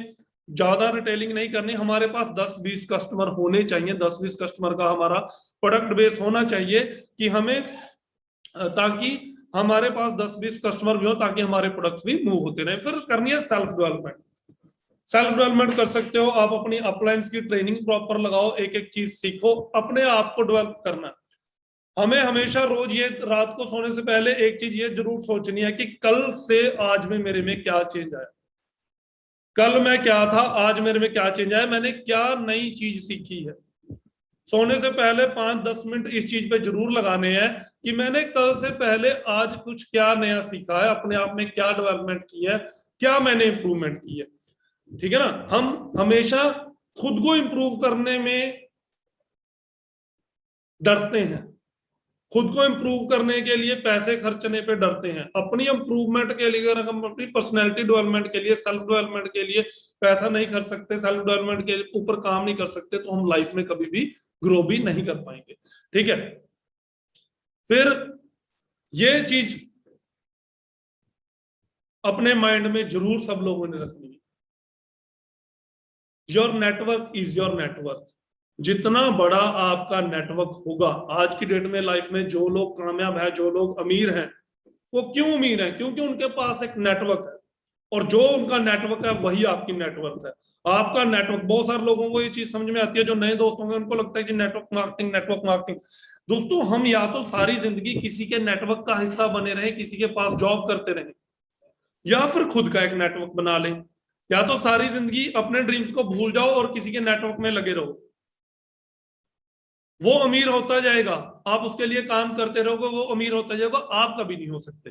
ज्यादा रिटेलिंग नहीं करनी। हमारे पास 10-20 कस्टमर होने चाहिए, 10-20 कस्टमर का हमारा प्रोडक्ट बेस होना चाहिए कि हमें, ताकि हमारे पास 10-20 कस्टमर भी हो, ताकि हमारे प्रोडक्ट्स भी मूव होते रहे। फिर करनी है सेल्फ डेवलपमेंट। सेल्फ डेवलपमेंट कर सकते हो आप, अपनी अपलाइंस की ट्रेनिंग प्रॉपर लगाओ, एक एक चीज सीखो, अपने आप को डेवलप करना। हमें हमेशा रोज ये रात को सोने से पहले एक चीज ये जरूर सोचनी है कि कल से आज में मेरे में क्या चेंज आया। कल मैं क्या था, आज मेरे में क्या चेंज आया, मैंने क्या नई चीज सीखी है। सोने से पहले 5-10 मिनट इस चीज पे जरूर लगाने हैं कि मैंने कल से पहले आज कुछ क्या नया सीखा है, अपने आप में क्या डेवलपमेंट की है, क्या मैंने इंप्रूवमेंट की है। ठीक है ना। हम हमेशा खुद को इंप्रूव करने में डरते हैं, खुद को इंप्रूव करने के लिए पैसे खर्चने पे डरते हैं। अपनी इंप्रूवमेंट के लिए, अगर हम अपनी पर्सनैलिटी डेवलपमेंट के लिए, सेल्फ डेवलपमेंट के लिए पैसा नहीं कर सकते, सेल्फ डेवलपमेंट के ऊपर काम नहीं कर सकते, तो हम लाइफ में कभी भी ग्रो भी नहीं कर पाएंगे। ठीक है, फिर ये चीज अपने माइंड में जरूर सब लोगों ने रखनी है। Your network is your network. जितना बड़ा आपका नेटवर्क होगा, आज की डेट में लाइफ में जो लोग कामयाब है, जो लोग अमीर हैं, वो क्यों अमीर हैं? क्योंकि उनके पास एक नेटवर्क है, और जो उनका नेटवर्क है वही आपकी नेटवर्क है। आपका नेटवर्क, बहुत सारे लोगों को ये चीज समझ में आती है, जो नए दोस्त होंगे उनको लगता है कि नेटवर्क मार्केटिंग, नेटवर्क मार्केटिंग। दोस्तों, हम या तो सारी जिंदगी किसी के नेटवर्क का हिस्सा बने रहे, किसी के पास जॉब करते रहे, या फिर खुद का एक नेटवर्क बना लें। या तो सारी जिंदगी अपने ड्रीम्स को भूल जाओ और किसी के नेटवर्क में लगे रहो, वो अमीर होता जाएगा, आप उसके लिए काम करते रहोगे, वो अमीर होता जाएगा, आप कभी नहीं हो सकते।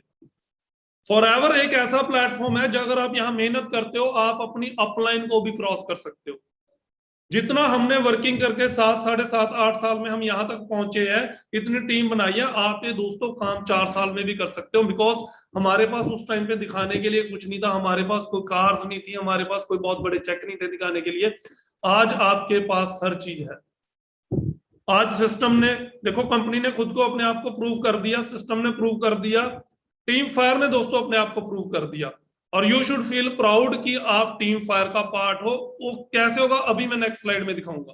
फॉरएवर एक ऐसा प्लेटफॉर्म है, जो अगर आप यहां मेहनत करते हो, आप अपनी अपलाइन को भी क्रॉस कर सकते हो। जितना हमने वर्किंग करके 7-7.5-8 साल में हम यहां तक पहुंचे हैं, इतनी टीम बनाई है, आप ये दोस्तों काम 4 साल में भी कर सकते हो। बिकॉज हमारे पास उस टाइम पे दिखाने के लिए कुछ नहीं था, हमारे पास कोई कार्स नहीं थी, हमारे पास कोई बहुत बड़े चेक नहीं थे दिखाने के लिए। आज आपके पास हर चीज है। आज सिस्टम ने, देखो कंपनी ने खुद को अपने आप को प्रूव कर दिया, सिस्टम ने प्रूव कर दिया, टीम फायर ने दोस्तों अपने आप को प्रूव कर दिया। और यू शुड फील प्राउड कि आप टीम फायर का पार्ट हो। वो कैसे होगा अभी मैं नेक्स्ट स्लाइड में दिखाऊंगा।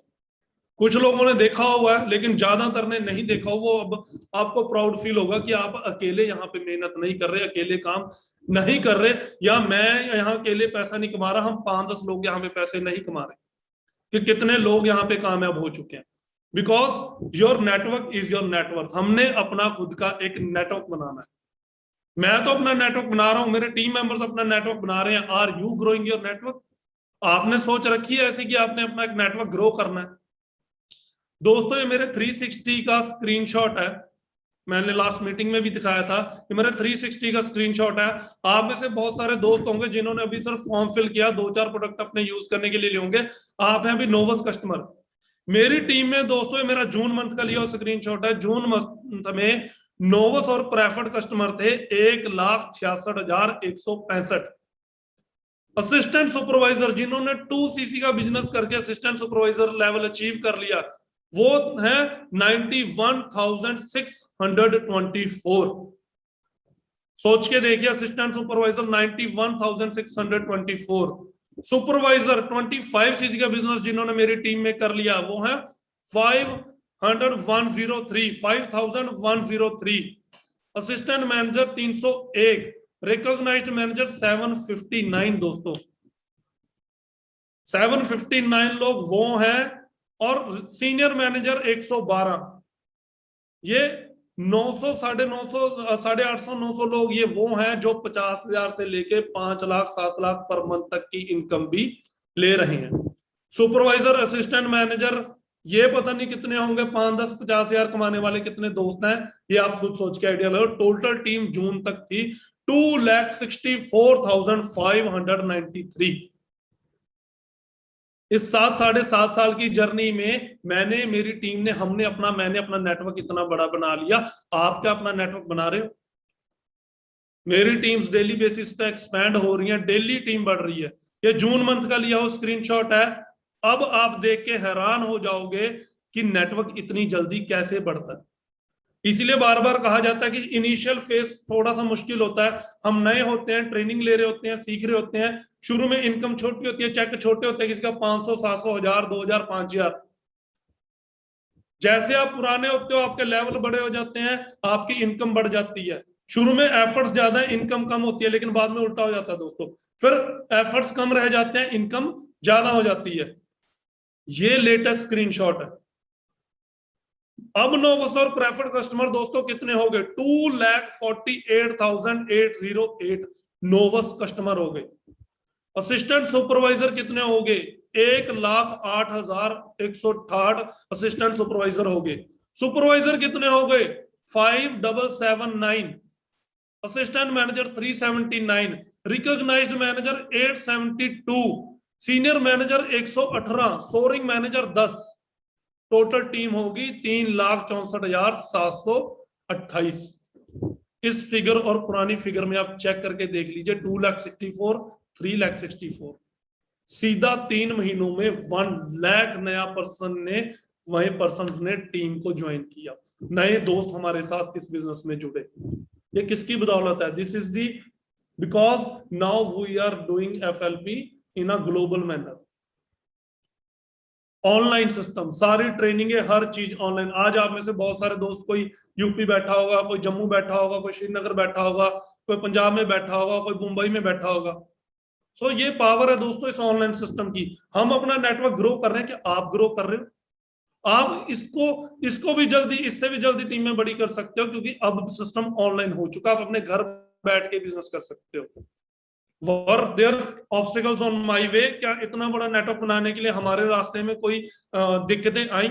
कुछ लोगों ने देखा हुआ है लेकिन ज्यादातर ने नहीं देखा। वो अब आपको प्राउड फील होगा कि आप अकेले यहाँ पे मेहनत नहीं कर रहे, अकेले काम नहीं कर रहे, या मैं यहाँ अकेले पैसा नहीं कमा रहा, हम 5-10 लोग यहाँ पे पैसे नहीं कमा रहे, कि कितने लोग यहाँ पे कामयाब हो चुके हैं। Because your network is your network. हमने अपना खुद का एक नेटवर्क बनाना है। मैं तो अपना नेटवर्क बना रहा हूं, मेरे टीम मेंबर्स अपना नेटवर्क बना रहे हैं। Are you growing your network? आपने सोच रखी है ऐसी कि आपने अपना एक नेटवर्क ग्रो करना है? दोस्तों ये मेरे 360 का स्क्रीनशॉट है, मैंने लास्ट मीटिंग में भी दिखाया था। ये मेरे 360 का स्क्रीनशॉट है। आप में से बहुत सारे दोस्त होंगे जिन्होंने अभी सिर्फ फॉर्म फिल किया, 2-4 प्रोडक्ट अपने यूज करने के लिए लिए होंगे। आप हैं अभी नोवस कस्टमर। मेरी टीम में दोस्तों, ये मेरा जून मंथ का लिया स्क्रीनशॉट है। जून मंथ में नोवस और प्रेफर्ड कस्टमर थे 1,66,165। असिस्टेंट सुपरवाइजर जिन्होंने 2cc का बिजनेस करके असिस्टेंट सुपरवाइजर लेवल अचीव कर लिया, वो है 91,624। सोच के देखिए, असिस्टेंट सुपरवाइजर 91,624। सुपरवाइजर 25cc का बिजनेस जिन्होंने मेरी टीम में कर लिया, वो है 5,103। Assistant manager 301, recognised manager 759। दोस्तों 759 लोग वो हैं, और सीनियर मैनेजर 112। ये 900, 950, 850, 900 लोग ये वो हैं जो 50,000 से लेके 5 लाख 7 लाख पर मंथ तक की इनकम भी ले रहे हैं। सुपरवाइजर असिस्टेंट मैनेजर ये पता नहीं कितने होंगे, 5-10, 50,000 कमाने वाले कितने दोस्त हैं, ये आप खुद सोच के आइडिया लो। टोटल टीम जून तक थी 2,64,593। इस 7-7.5 साल की जर्नी में मेरी टीम ने, मैंने अपना नेटवर्क इतना बड़ा बना लिया। आप क्या अपना नेटवर्क बना रहे हो? मेरी टीम्स डेली बेसिस पे एक्सपैंड हो रही हैं, डेली टीम बढ़ रही है। ये जून मंथ का लिया हुआ स्क्रीनशॉट है। अब आप देख के हैरान हो जाओगे कि नेटवर्क इतनी जल्दी कैसे बढ़ता है। इसीलिए बार बार कहा जाता है कि इनिशियल फेज थोड़ा सा मुश्किल होता है। हम नए होते हैं, ट्रेनिंग ले रहे होते हैं, सीख रहे होते हैं। शुरू में इनकम छोटी होती है, चेक छोटे होते हैं, किसी का 500, 700, 1000, 2000, 5000। जैसे आप पुराने होते हो, आपके लेवल बड़े हो जाते हैं, आपकी इनकम बढ़ जाती है। शुरू में एफर्ट्स ज्यादा है, इनकम कम होती है, लेकिन बाद में उल्टा हो जाता है दोस्तों। फिर एफर्ट्स कम रह जाते हैं, इनकम ज्यादा हो जाती है। ये लेटेस्ट स्क्रीनशॉट है। अब नोवस और प्रेफर्ड कस्टमर दोस्तों कितने हो गए? 2,48,808 नोवस कस्टमर हो गए। असिस्टेंट सुपरवाइजर कितने हो गए? 1,08,168 असिस्टेंट सुपरवाइजर हो गए। सुपरवाइजर कितने हो गए? 5,779। Assistant manager 379। Recognised manager 872। Senior manager 118। Soaring manager 10। Total team होगी 3,64,728। इस फिगर और पुरानी फिगर में आप चेक करके देख लीजिए। 2,64,000, 3,64,000। सीधा 3 महीनों में 1 लाख नया पर्सन ने टीम को ज्वाइन किया। नए दोस्त हमारे साथ इस बिजनेस में जुड़े। ये किसकी बदौलत है? This is the because now we are doing FLP in a global manner. Online system, सारी ट्रेनिंग है, हर चीज ऑनलाइन। आज आप में से बहुत सारे दोस्त, कोई यूपी बैठा होगा, कोई जम्मू बैठा होगा, कोई श्रीनगर बैठा होगा, कोई पंजाब में बैठा होगा, कोई मुंबई में बैठा होगा। सो ये पावर है दोस्तों इस ऑनलाइन सिस्टम की। हम अपना नेटवर्क ग्रो कर रहे हैं कि आप ग्रो कर रहे हो। आप इसको भी जल्दी, इससे भी जल्दी टीम में बड़ी कर सकते हो, क्योंकि अब सिस्टम ऑनलाइन हो चुका है। आप अपने घर बैठ के बिजनेस कर सकते हो। Were there obstacles on my way? क्या इतना बड़ा नेटवर्क बनाने के लिए हमारे रास्ते में कोई दिक्कतें आई?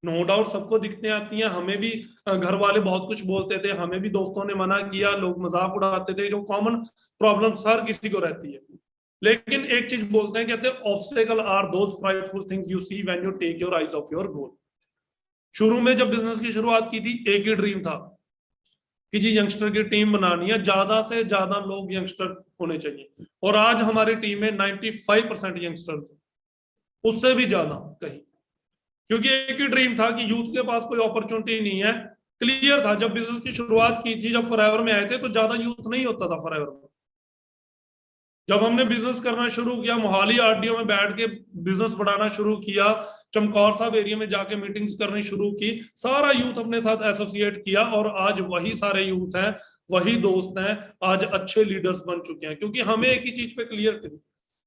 नो डाउट सबको दिक्कतें आती हैं। हमें भी घर वाले बहुत कुछ बोलते थे, हमें भी दोस्तों ने मना किया, लोग मजाक उड़ाते थे, जो कॉमन प्रॉब्लम हर किसी को रहती है। लेकिन एक चीज बोलते हैं, कहते हैं obstacle are those frightful things you see when you take your eyes off your goal. शुरू में जब बिजनेस की शुरुआत की थी, एक ही ड्रीम था कि जी यंगस्टर की टीम बनानी है, ज्यादा से ज्यादा लोग यंगस्टर होने चाहिए। और आज हमारी टीम में 95% यंगस्टर्स, उससे भी ज्यादा कहीं। क्योंकि एक ही ड्रीम था कि यूथ के पास कोई अपॉर्चुनिटी नहीं है। क्लियर था, जब बिजनेस की शुरुआत की थी, जब फॉरएवर में आए थे, तो ज्यादा यूथ नहीं होता था फॉरएवर में। जब हमने बिजनेस करना शुरू किया, मोहाली आरडीओ में बैठ के बिजनेस बढ़ाना शुरू किया, चमकौर साहब एरिया में जाके मीटिंग्स करनी शुरू की, सारा यूथ अपने साथ एसोसिएट किया, और आज वही सारे यूथ हैं, वही दोस्त हैं, आज अच्छे लीडर्स बन चुके हैं। क्योंकि हमें एक ही चीज पे क्लियर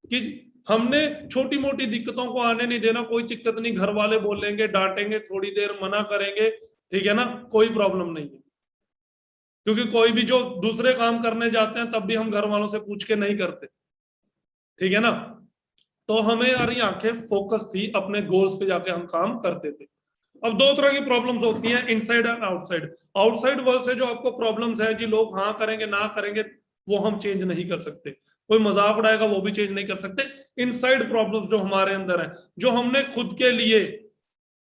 कि हमने छोटी मोटी दिक्कतों को आने नहीं देना। कोई दिक्कत नहीं, घर वाले बोलेंगे, डांटेंगे, थोड़ी देर मना करेंगे, ठीक है ना, कोई प्रॉब्लम नहीं है। क्योंकि कोई भी जो दूसरे काम करने जाते हैं तब भी हम घर वालों से पूछ के नहीं करते, ठीक है ना। तो हमें यार आंखें फोकस थी, अपने गोल्स पे जाके हम काम करते थे। अब दो तरह की प्रॉब्लम्स होती हैं, inside and outside. Outside world से जो आपको प्रॉब्लम्स है जी, लोग हाँ करेंगे ना करेंगे वो हम चेंज नहीं कर सकते, कोई मजाक उड़ाएगा वो भी चेंज नहीं कर सकते। इनसाइड प्रॉब्लम्स जो हमारे अंदर है, जो हमने खुद के लिए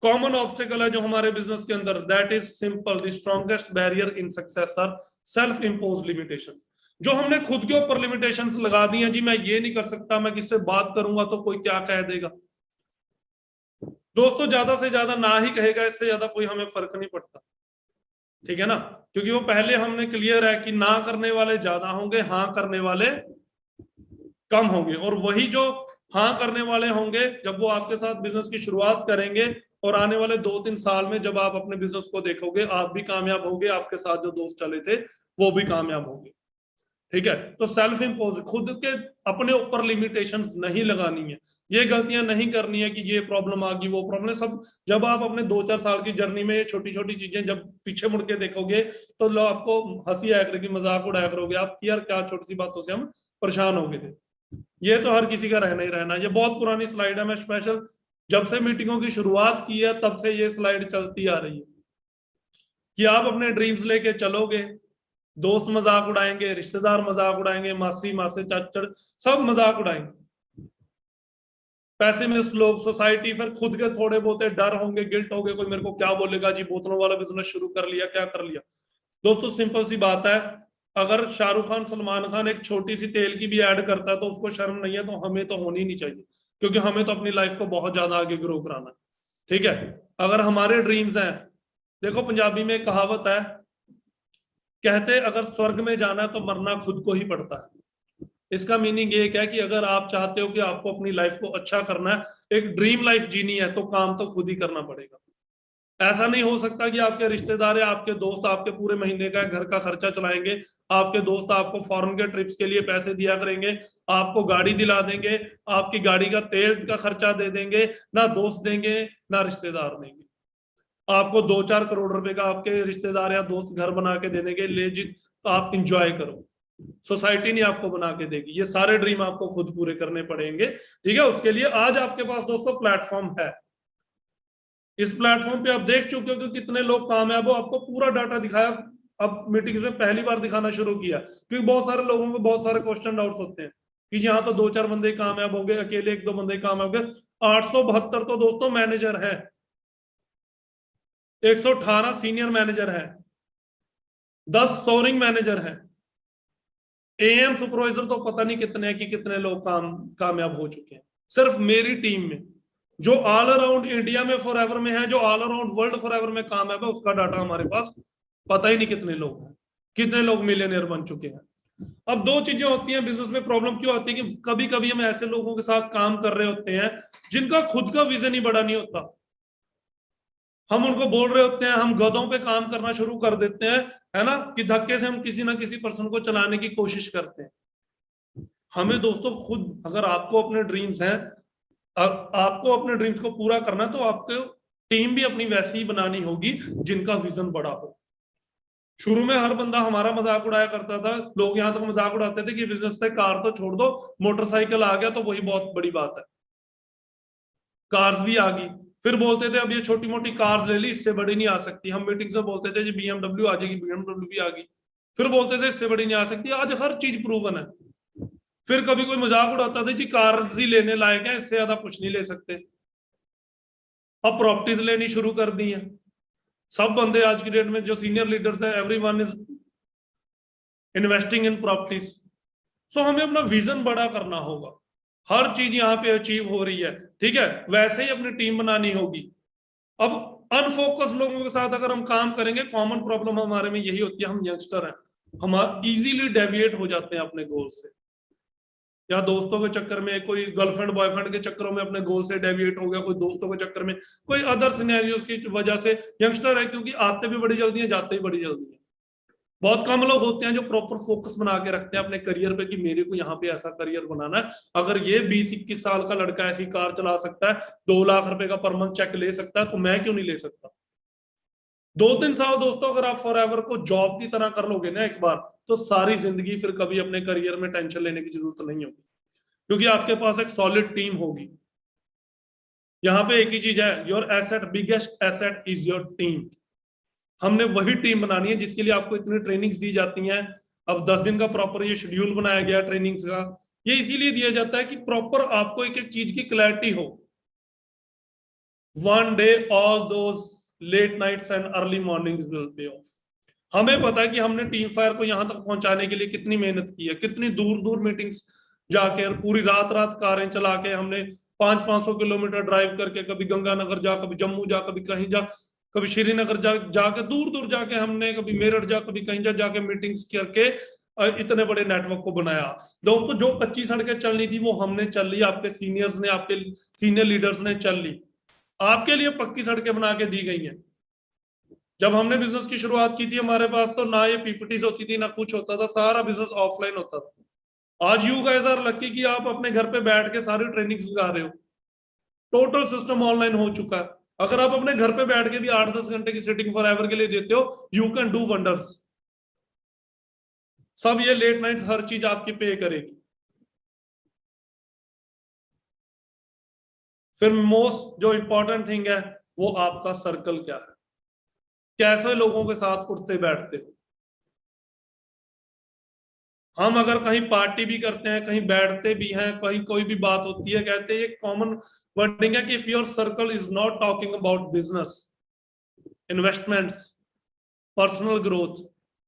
कॉमन ऑब्स्टिकल है जो हमारे बिजनेस के अंदर, that is simple, the strongest barrier in success are self impose limitations. जो हमने खुद के ऊपर लिमिटेशंस लगा दी हैं जी, मैं ये नहीं कर सकता, मैं किससे बात करूंगा तो कोई क्या कह देगा। दोस्तों ज्यादा से ज्यादा ना ही कहेगा, इससे ज्यादा कोई हमें फर्क नहीं पड़ता, ठीक है ना। क्योंकि वो पहले हमने क्लियर है कि ना करने वाले ज्यादा होंगे, हाँ करने वाले कम होंगे। और वही जो हाँ करने वाले होंगे, जब वो आपके साथ बिजनेस की शुरुआत करेंगे, और आने वाले 2-3 साल में जब आप अपने बिजनेस को देखोगे, आप भी कामयाब होंगे, आपके साथ जो दोस्त चले थे वो भी कामयाब होंगे, ठीक है। तो सेल्फ इंपोज, खुद के अपने ऊपर लिमिटेशंस नहीं लगानी है, ये गलतियां नहीं करनी है कि ये प्रॉब्लम आ गई वो प्रॉब्लम सब। जब आप अपने 2-4 साल की जर्नी में ये छोटी छोटी चीजें जब पीछे मुड़ के देखोगे तो लोग आपको हंसी आया करेगी, मजाक उड़ाया करोगे आप कि यार क्या छोटी सी बातों से हम परेशान हो गए थे। ये तो हर किसी का रहना ही रहना। ये बहुत पुरानी स्लाइड है, मैं स्पेशल जब से मीटिंगों की शुरुआत की है तब से ये स्लाइड चलती आ रही है कि आप अपने ड्रीम्स लेके चलोगे, दोस्त मजाक उड़ाएंगे, रिश्तेदार मजाक उड़ाएंगे, मासी मासे चाचड़ सब मजाक उड़ाएंगे, पैसे में लोग, सोसाइटी, फिर खुद के थोड़े बहुत डर होंगे, गिल्ट होंगे, कोई मेरे को क्या बोलेगा जी, बोतलों वाला बिजनेस शुरू कर लिया, क्या कर लिया। दोस्तों सिंपल सी बात है, अगर शाहरुख खान सलमान खान एक छोटी सी तेल की भी ऐड करता है तो उसको शर्म नहीं है, तो हमें तो होनी नहीं चाहिए, क्योंकि हमें तो अपनी लाइफ को बहुत ज्यादा आगे ग्रो कराना है, ठीक है। अगर हमारे ड्रीम्स हैं, देखो पंजाबी में एक कहावत है, कहते अगर स्वर्ग में जाना है तो मरना खुद को ही पड़ता है। इसका मीनिंग ये क्या है कि अगर आप चाहते हो कि आपको अपनी लाइफ को अच्छा करना है, एक ड्रीम लाइफ जीनी है, तो काम तो खुद ही करना पड़ेगा। ऐसा नहीं हो सकता कि आपके रिश्तेदार या आपके दोस्त आपके पूरे महीने का घर का खर्चा चलाएंगे, आपके दोस्त आपको फॉरेन के ट्रिप्स के लिए पैसे दिया करेंगे, आपको गाड़ी दिला देंगे, आपकी गाड़ी का तेल का खर्चा दे देंगे, ना दोस्त देंगे ना रिश्तेदार देंगे। आपको 2-4 करोड़ रुपए का आपके रिश्तेदार या दोस्त घर बना के दे देंगे, ले जी आप इंजॉय करो, सोसाइटी नहीं आपको बना के देगी। ये सारे ड्रीम आपको खुद पूरे करने पड़ेंगे, ठीक है। उसके लिए आज आपके पास दोस्तों प्लेटफॉर्म है, इस प्लेटफॉर्म पे आप देख चुके हो कि कितने लोग कामयाब हो, आपको पूरा डाटा दिखाया। अब मीटिंग में पहली बार दिखाना शुरू किया, क्योंकि बहुत सारे लोगों को बहुत सारे क्वेश्चन डाउट्स होते हैं कि यहाँ तो 2-4 बंदे कामयाब हो गए, अकेले 1-2 बंदे कामयाब हो गए। 872 तो दोस्तों मैनेजर है, 118 सीनियर मैनेजर है, 10 सोरिंग मैनेजर है, एएम सुपरवाइजर तो पता नहीं कितने हैं कि कितने लोग कामयाब हो चुके हैं सिर्फ मेरी टीम में। जो ऑल अराउंड इंडिया में फॉरएवर में है, जो ऑल अराउंड वर्ल्ड फॉरएवर में कामयाब है, उसका डाटा हमारे पास पता ही नहीं कितने लोग हैं, कितने लोग मिलियनियर बन चुके हैं। अब दो चीजें होती हैं बिजनेस में, प्रॉब्लम क्यों आती है कि कभी कभी हम ऐसे लोगों के साथ काम कर रहे होते हैं जिनका खुद का विजन ही बड़ा नहीं होता। हम उनको बोल रहे होते हैं, हम गधों पे काम करना शुरू कर देते हैं, है ना, कि धक्के से हम किसी ना किसी पर्सन को चलाने की कोशिश करते हैं। हमें दोस्तों खुद, अगर आपको अपने ड्रीम्स हैं, आपको अपने ड्रीम्स को पूरा करना है, तो आपको टीम भी अपनी वैसी ही बनानी होगी जिनका विजन बड़ा हो। शुरू में हर बंदा हमारा मजाक उड़ाया करता था, लोग यहाँ तक मजाक उड़ाते थे कि बिजनेस से कार तो छोड़ दो, मोटरसाइकिल आ गया तो वही बहुत बड़ी बात है, कार्स भी आ गई। फिर बोलते थे अब ये छोटी मोटी कार्स ले ली, इससे बड़ी नहीं आ सकती। हम मीटिंग से बोलते थे जी बीएमडब्ल्यू आ जाएगी, बीएमडब्ल्यू भी आ गई। फिर बोलते थे इससे बड़ी नहीं आ सकती, आज हर चीज प्रूवन है। फिर कभी कोई मजाक उड़ाता था जी कार्स ही लेने लायक है, इससे ज्यादा कुछ नहीं ले सकते। अब प्रॉपर्टीज लेनी शुरू कर दी है सब बंदे, आज की डेट में जो सीनियर लीडर्स है, everyone is investing in properties. So हमें अपना विजन बड़ा करना होगा, हर चीज यहाँ पे अचीव हो रही है, ठीक है, वैसे ही अपनी टीम बनानी होगी। अब अनफोकस लोगों के साथ अगर हम काम करेंगे, कॉमन प्रॉब्लम हमारे में यही होती है, हम यंगस्टर हैं, हम इजीली डेविएट हो जाते हैं अपने गोल से। या दोस्तों के चक्कर में, कोई गर्लफ्रेंड बॉयफ्रेंड के चक्करों में अपने गोल से डेविएट हो गया, कोई दोस्तों के चक्कर में, कोई अदर सिनेरियोज की वजह से यंगस्टर है, क्योंकि आते भी बड़ी जल्दी है, जाते भी बड़ी जल्दी है। बहुत कम लोग होते हैं जो प्रॉपर फोकस बना के रखते हैं अपने करियर पे कि मेरे को यहाँ पे ऐसा करियर बनाना है। अगर ये 20-21 साल का लड़का ऐसी कार चला सकता है, 2 लाख रुपए का पर मंथ चेक ले सकता है, तो मैं क्यों नहीं ले सकता। 2-3 साल दोस्तों अगर आप फॉर एवर को जॉब की तरह कर लोगे ना एक बार, तो सारी जिंदगी फिर कभी अपने करियर में टेंशन लेने की जरूरत नहीं होगी, क्योंकि आपके पास एक सॉलिड टीम होगी। यहाँ पे एक ही चीज है, your asset, biggest asset is your team. हमने वही टीम बनानी है जिसके लिए आपको इतनी ट्रेनिंग्स दी जाती हैं। अब 10 दिन का प्रॉपर ये शेड्यूल बनाया गया ट्रेनिंग्स का, ये इसीलिए दिया जाता है कि प्रॉपर आपको एक एक चीज की क्लैरिटी हो। One day all those late nights and early mornings will pay off. हमें पता है कि हमने टीम फायर को यहां तक पहुंचाने के लिए कितनी मेहनत की है, कितनी दूर दूर मीटिंग्स जाके, पूरी रात रात कारें चला के, हमने 500-500 किलोमीटर ड्राइव करके, कभी गंगानगर जा, कभी जम्मू जा, कभी कहीं जा, कभी श्रीनगर जाके दूर दूर जाके हमने, कभी मेरठ जा, कभी कहीं जाके मीटिंग्स करके इतने बड़े नेटवर्क को बनाया। दोस्तों जो कच्ची सड़कें चलनी थी वो हमने चल ली, आपके सीनियर्स ने, आपके सीनियर लीडर्स ने चल ली। आपके लिए पक्की सड़कें बना के दी गई हैं। जब हमने बिजनेस की शुरुआत की थी हमारे पास तो ना ये पीपीटीज होती थी, ना कुछ होता था, सारा बिजनेस ऑफलाइन होता था। आज यू गाइस आर लकी कि आप अपने घर पे बैठ के सारी ट्रेनिंग्स लगा रहे हो। टोटल सिस्टम ऑनलाइन हो चुका है। अगर आप अपने घर पे बैठ के भी 8-10 घंटे की सिटिंग फॉर एवर के लिए देते हो, यू कैन डू वंडर्स। सब ये लेट नाइट्स हर चीज आपकी पे करेगी। फिर मोस्ट जो इंपॉर्टेंट थिंग है वो आपका सर्कल क्या है, कैसे लोगों के साथ उठते बैठते हो। हम अगर कहीं पार्टी भी करते हैं, कहीं बैठते भी हैं, कहीं कोई भी बात होती है, कहते हैं ये कॉमन वर्डिंग है कि if your circle is not talking about business, investments, personal growth,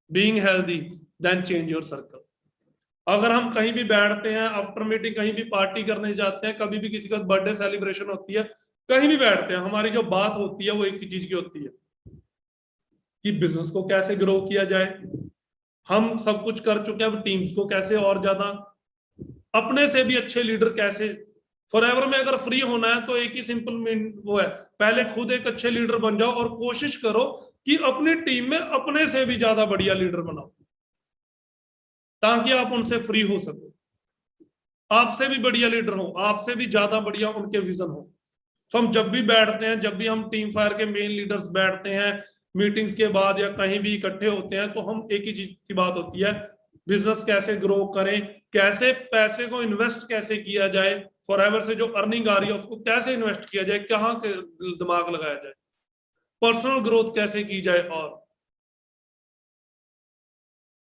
being healthy, then change your circle. अगर हम कहीं भी बैठते हैं, आफ्टर मीटिंग कहीं भी पार्टी करने जाते हैं, कभी भी किसी का बर्थडे सेलिब्रेशन होती है, कहीं भी बैठते हैं, हमारी जो बात होती है वो एक ही चीज की होती है कि बिजनेस को कैसे ग्रो किया जाए। हम सब कुछ कर चुके हैं, अब टीम्स को कैसे और ज्यादा, अपने से भी अच्छे लीडर कैसे। फॉरएवर में अगर फ्री होना है तो एक ही सिंपल वो है, पहले खुद एक अच्छे लीडर बन जाओ और कोशिश करो कि अपनी टीम में अपने से भी ज्यादा बढ़िया लीडर बनाओ, ताकि आप उनसे फ्री हो सको, आपसे भी बढ़िया लीडर हो, आपसे भी ज्यादा बढ़िया उनके विजन हो। तो हम जब भी बैठते हैं, जब भी हम टीम फायर के मेन लीडर्स बैठते हैं मीटिंग्स के बाद या कहीं भी इकट्ठे होते हैं, तो हम एक ही चीज की बात होती है, बिजनेस कैसे ग्रो करें, कैसे पैसे को इन्वेस्ट कैसे किया जाए, फॉरएवर से जो अर्निंग आ रही है उसको कैसे इन्वेस्ट किया जाए, कहाँ दिमाग लगाया जाए, पर्सनल ग्रोथ कैसे की जाए। और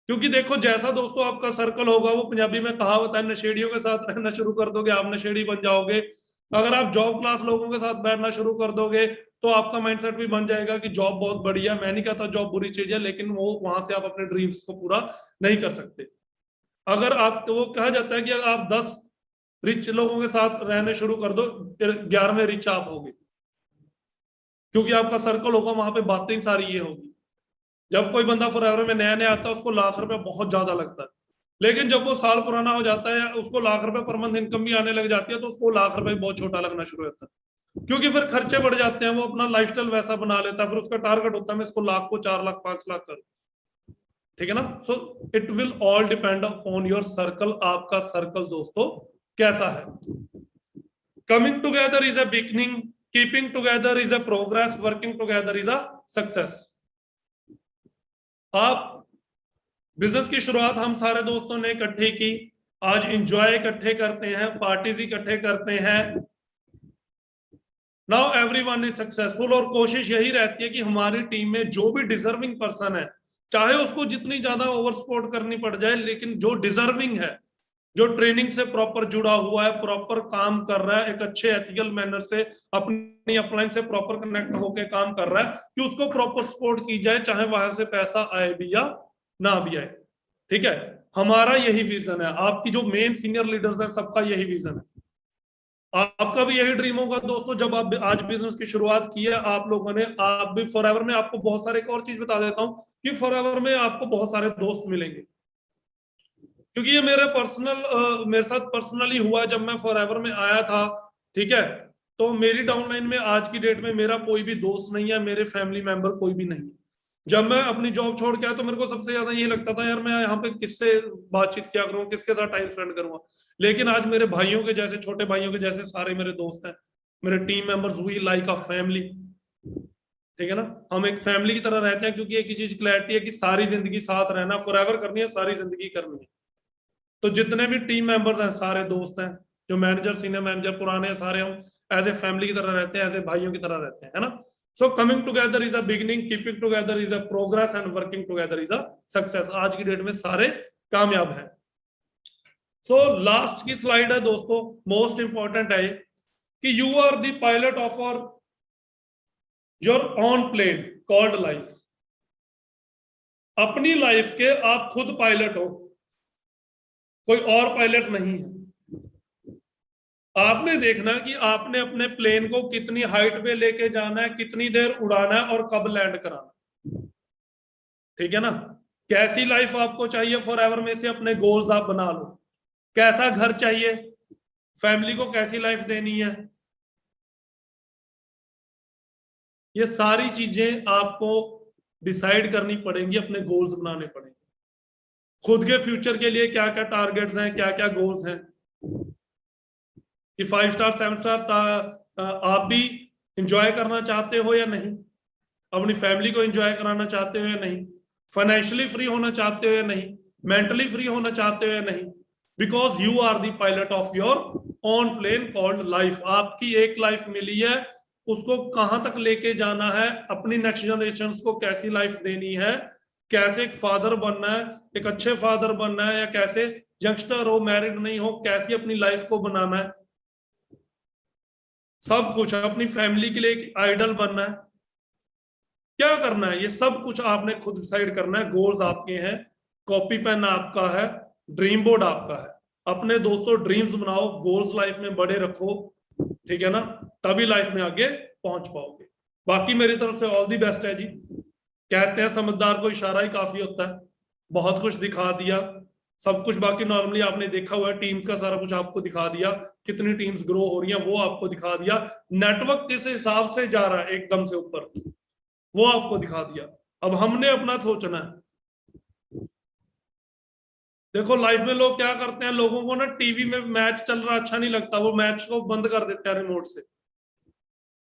क्योंकि देखो जैसा दोस्तों आपका सर्कल होगा, वो पंजाबी में कहावत है, नशेड़ियों के साथ रहना शुरू कर दोगे आप नशेड़ी बन जाओगे। अगर आप जॉब क्लास लोगों के साथ बैठना शुरू कर दोगे तो आपका माइंडसेट भी बन जाएगा कि जॉब बहुत बढ़िया, मैं नहीं कहता जॉब बुरी चीज है, लेकिन वो वहां से आप अपने ड्रीम्स को पूरा नहीं कर सकते। अगर आप, तो वो कहा जाता है कि अगर आप 10 रिच लोगों के साथ रहने शुरू कर दो, 11वें रिच आप होगे, क्योंकि आपका सर्कल होगा, वहां पे बातें सारी ये होगी। जब कोई बंदा फॉरएवर में नया नया आता है उसको लाख रुपए बहुत ज्यादा लगता है, लेकिन जब वो साल पुराना हो जाता है, उसको लाख रुपए पर मंथ इनकम भी आने लग जाती है, तो उसको लाख रुपए बहुत छोटा लगना शुरू होता है, क्योंकि फिर खर्चे बढ़ जाते हैं, वो अपना लाइफस्टाइल वैसा बना लेता है, फिर उसका टारगेट होता है मैं इसको लाख को 4 लाख 5 लाख करूं। ठीक है ना। So it will all depend upon your circle, आपका सर्कल दोस्तों कैसा है। Coming together is a beginning, keeping together is a progress, working together is a success. आप बिजनेस की शुरुआत हम सारे दोस्तों ने इकट्ठे की, आज एंजॉय इकट्ठे करते हैं, पार्टीज इकट्ठे करते हैं, नाउ एवरीवन इज सक्सेसफुल। और कोशिश यही रहती है कि हमारी टीम में जो भी डिजर्विंग पर्सन है, चाहे उसको जितनी ज्यादा ओवर सपोर्ट करनी पड़ जाए, लेकिन जो डिजर्विंग है, जो ट्रेनिंग से प्रॉपर जुड़ा हुआ है, प्रॉपर काम कर रहा है, एक अच्छे एथिकल मैनर से अपनी अपलाइन से प्रॉपर कनेक्ट होकर काम कर रहा है, कि उसको प्रॉपर सपोर्ट की जाए, चाहे वहां से पैसा आए भी या ना भी आए। ठीक है, हमारा यही विजन है, आपकी जो मेन सीनियर लीडर्स है सबका यही विजन है। आपका भी यही ड्रीम होगा दोस्तों, जब आप आज बिजनेस की शुरुआत की है आप लोगों ने, आप भी फॉरएवर में, आपको बहुत सारे, एक और चीज बता देता हूं कि फॉरएवर में आपको बहुत सारे दोस्त मिलेंगे। क्योंकि ये मेरे साथ पर्सनली हुआ जब मैं फॉरएवर में आया था, ठीक है। तो मेरी डाउनलाइन में आज की डेट में मेरा कोई भी दोस्त नहीं है, मेरे फैमिली मेंबर कोई भी नहीं है। जब मैं अपनी जॉब छोड़ के आया तो मेरे को सबसे ज्यादा ये लगता था यार मैं यहाँ पे किससे बातचीत क्या करूँ, किसके साथ टाइम स्पेंड करूंगा। लेकिन आज मेरे भाइयों के जैसे, छोटे भाइयों के जैसे सारे मेरे दोस्त हैं, मेरे team members, we like a family, ठीक है ना। हम एक फैमिली की तरह रहते हैं, क्योंकि एक ही चीज क्लैरिटी है कि सारी जिंदगी साथ रहना, फॉरएवर करनी है, सारी जिंदगी करनी है। तो जितने भी टीम मेंबर्स हैं सारे दोस्त हैं, जो मैनेजर, सीनियर मैनेजर पुराने हैं, सारे हम एज ए फैमिली की तरह रहते हैं, एज ए भाइयों की तरह रहते हैं, है ना। So coming together is a beginning, keeping together is a progress and working together is a success. आज की डेट में सारे कामयाब हैं। सो लास्ट की स्लाइड है दोस्तों, मोस्ट इंपॉर्टेंट है कि you are the pilot of your own plane called life. अपनी लाइफ के आप खुद पायलट हो, कोई और पायलट नहीं है। आपने देखना कि आपने अपने प्लेन को कितनी हाइट पे लेके जाना है, कितनी देर उड़ाना है और कब लैंड कराना, ठीक है ना। कैसी लाइफ आपको चाहिए फॉरएवर में से अपने गोल्स आप बना लो। कैसा घर चाहिए, फैमिली को कैसी लाइफ देनी है, ये सारी चीजें आपको डिसाइड करनी पड़ेंगी, अपने गोल्स बनाने पड़ेंगे। खुद के फ्यूचर के लिए क्या क्या टारगेट्स हैं, क्या क्या गोल्स हैं, कि 5 स्टार 7 स्टार आप भी इंजॉय करना चाहते हो या नहीं, अपनी फैमिली को एंजॉय कराना चाहते हो या नहीं, फाइनेंशियली फ्री होना चाहते हो या नहीं, मेंटली फ्री होना चाहते हो या नहीं। Because you are the pilot of your own plane called life. आपकी एक लाइफ मिली है, उसको कहां तक लेके जाना है, अपनी नेक्स्ट जनरेशन को कैसी लाइफ देनी है, कैसे एक फादर बनना है, एक अच्छे फादर बनना है, या कैसे यंगस्टर हो, मैरिड नहीं हो, कैसी अपनी लाइफ को बनाना है, सब कुछ। अपनी फैमिली के लिए एक आइडल बनना है, क्या करना है, ये सब कुछ आपने खुद डिसाइड करना है। गोल्स आपके हैं, कॉपी पेन आपका है, ड्रीम बोर्ड आपका है। अपने दोस्तों ड्रीम्स बनाओ, गोल्स लाइफ में बड़े रखो, ठीक है ना, तभी लाइफ में आगे पहुंच पाओगे। बाकी मेरी तरफ से ऑल दी बेस्ट है जी। कहते हैं समझदार को इशारा ही काफी होता है। बहुत कुछ दिखा दिया, सब कुछ बाकी नॉर्मली आपने देखा हुआ है, टीम्स का सारा कुछ आपको दिखा दिया, कितनी टीम्स ग्रो हो रही हैं वो आपको दिखा दिया, नेटवर्क किस हिसाब से जा रहा है एकदम से ऊपर वो आपको दिखा दिया। अब हमने अपना सोचना है। देखो लाइफ में लोग क्या करते हैं, लोगों को ना टीवी में मैच चल रहा अच्छा नहीं लगता, वो मैच को बंद कर देते हैं रिमोट से।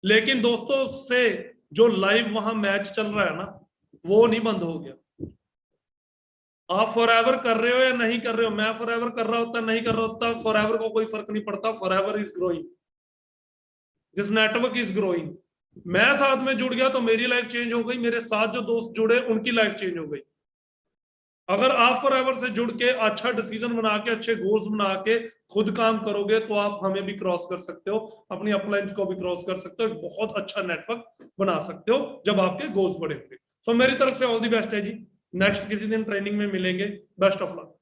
लेकिन दोस्तों से जो लाइव वहां मैच चल रहा है ना, वो नहीं बंद हो गया। आप फॉरएवर कर रहे हो या नहीं कर रहे हो, मैं फॉरएवर कर रहा होता नहीं कर रहा होता, फॉरएवर को कोई फर्क नहीं पड़ता। Forever is growing, this network is growing. मैं साथ में जुड़ गया तो मेरी लाइफ चेंज हो गई, मेरे साथ जो दोस्त जुड़े उनकी लाइफ चेंज हो गई। अगर आप फॉरएवर से जुड़ के अच्छा डिसीजन बना के, अच्छे गोल्स बना के खुद काम करोगे, तो आप हमें भी क्रॉस कर सकते हो, अपनी अपलाइंस को भी क्रॉस कर सकते हो, एक बहुत अच्छा नेटवर्क बना सकते हो जब आपके गोल्स बड़े होंगे। सो मेरी तरफ से ऑल दी बेस्ट है जी। नेक्स्ट किसी दिन ट्रेनिंग में मिलेंगे, बेस्ट ऑफ लक।